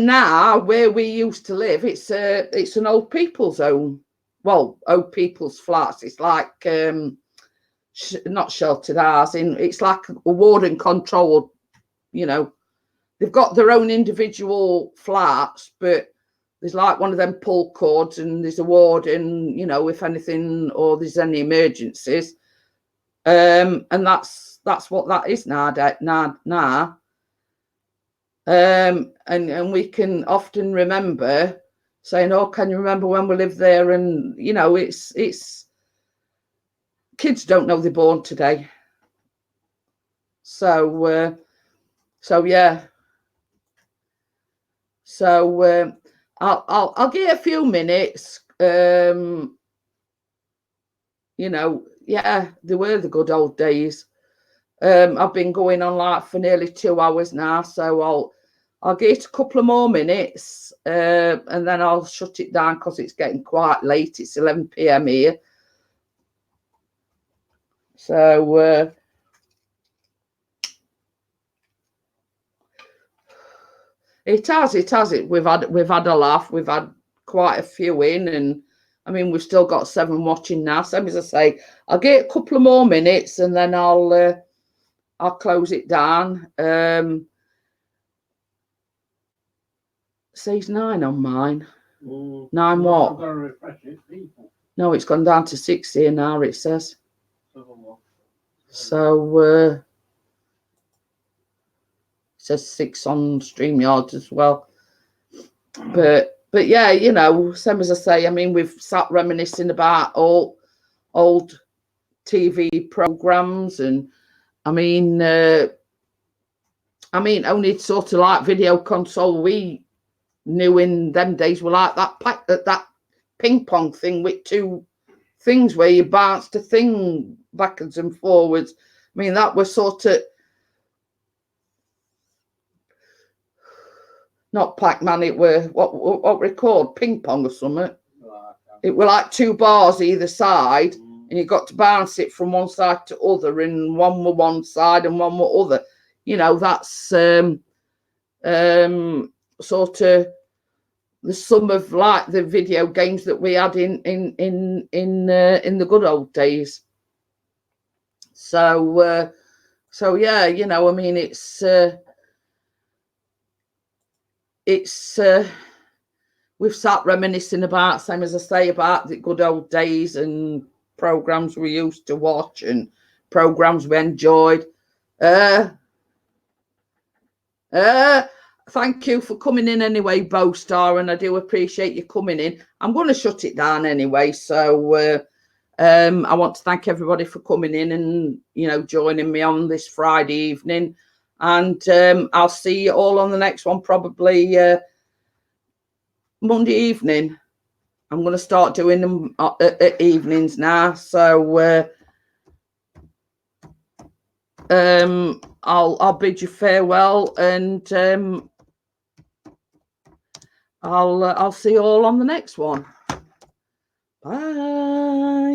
S2: now where we used to live, it's an old people's home. Well, old people's flats. It's like not sheltered housing. It's like a warden controlled, you know. They've got their own individual flats, but there's like one of them pull cords and there's a warden, you know, if anything or there's any emergencies. And that's what that is now. And we can often remember saying, oh, can you remember when we lived there? And, you know, it's kids don't know they're born today. So yeah. So I'll give it a few minutes. You know, yeah, they were the good old days. I've been going on like for nearly 2 hours now, so I'll give it a couple of more minutes, and then I'll shut it down because it's getting quite late. It's 11 p.m. here. So it has. We've had a laugh. We've had quite a few in, and I mean we've still got 7 watching now. Same as I say, I'll give it a couple of more minutes, and then I'll close it down. Says 9 on mine. 9 what? No, it's gone down to 6 here now. It says. So it says 6 on StreamYard as well. But yeah, you know, same as I say. I mean, we've sat reminiscing about old TV programs, and I mean, only sort of like video console we knew in them days were like that ping pong thing with 2 things where you bounced a thing backwards and forwards. I mean, that was sort of not Pac-Man. It were what we called ping pong or something. It were like 2 bars either side, and you got to bounce it from one side to other, and one were one side and one were other. You know, that's sort of the sum of like the video games that we had in the good old days. So yeah, you know, I mean, it's we've sat reminiscing about, same as I say, about the good old days and programs we used to watch and programs we enjoyed. Thank you for coming in anyway, Bowstar, and I do appreciate you coming in. I'm going to shut it down anyway, so I want to thank everybody for coming in and, you know, joining me on this Friday evening, and I'll see you all on the next one, probably Monday evening. I'm going to start doing them at evenings now, so I'll bid you farewell, and I'll see you all on the next one. Bye.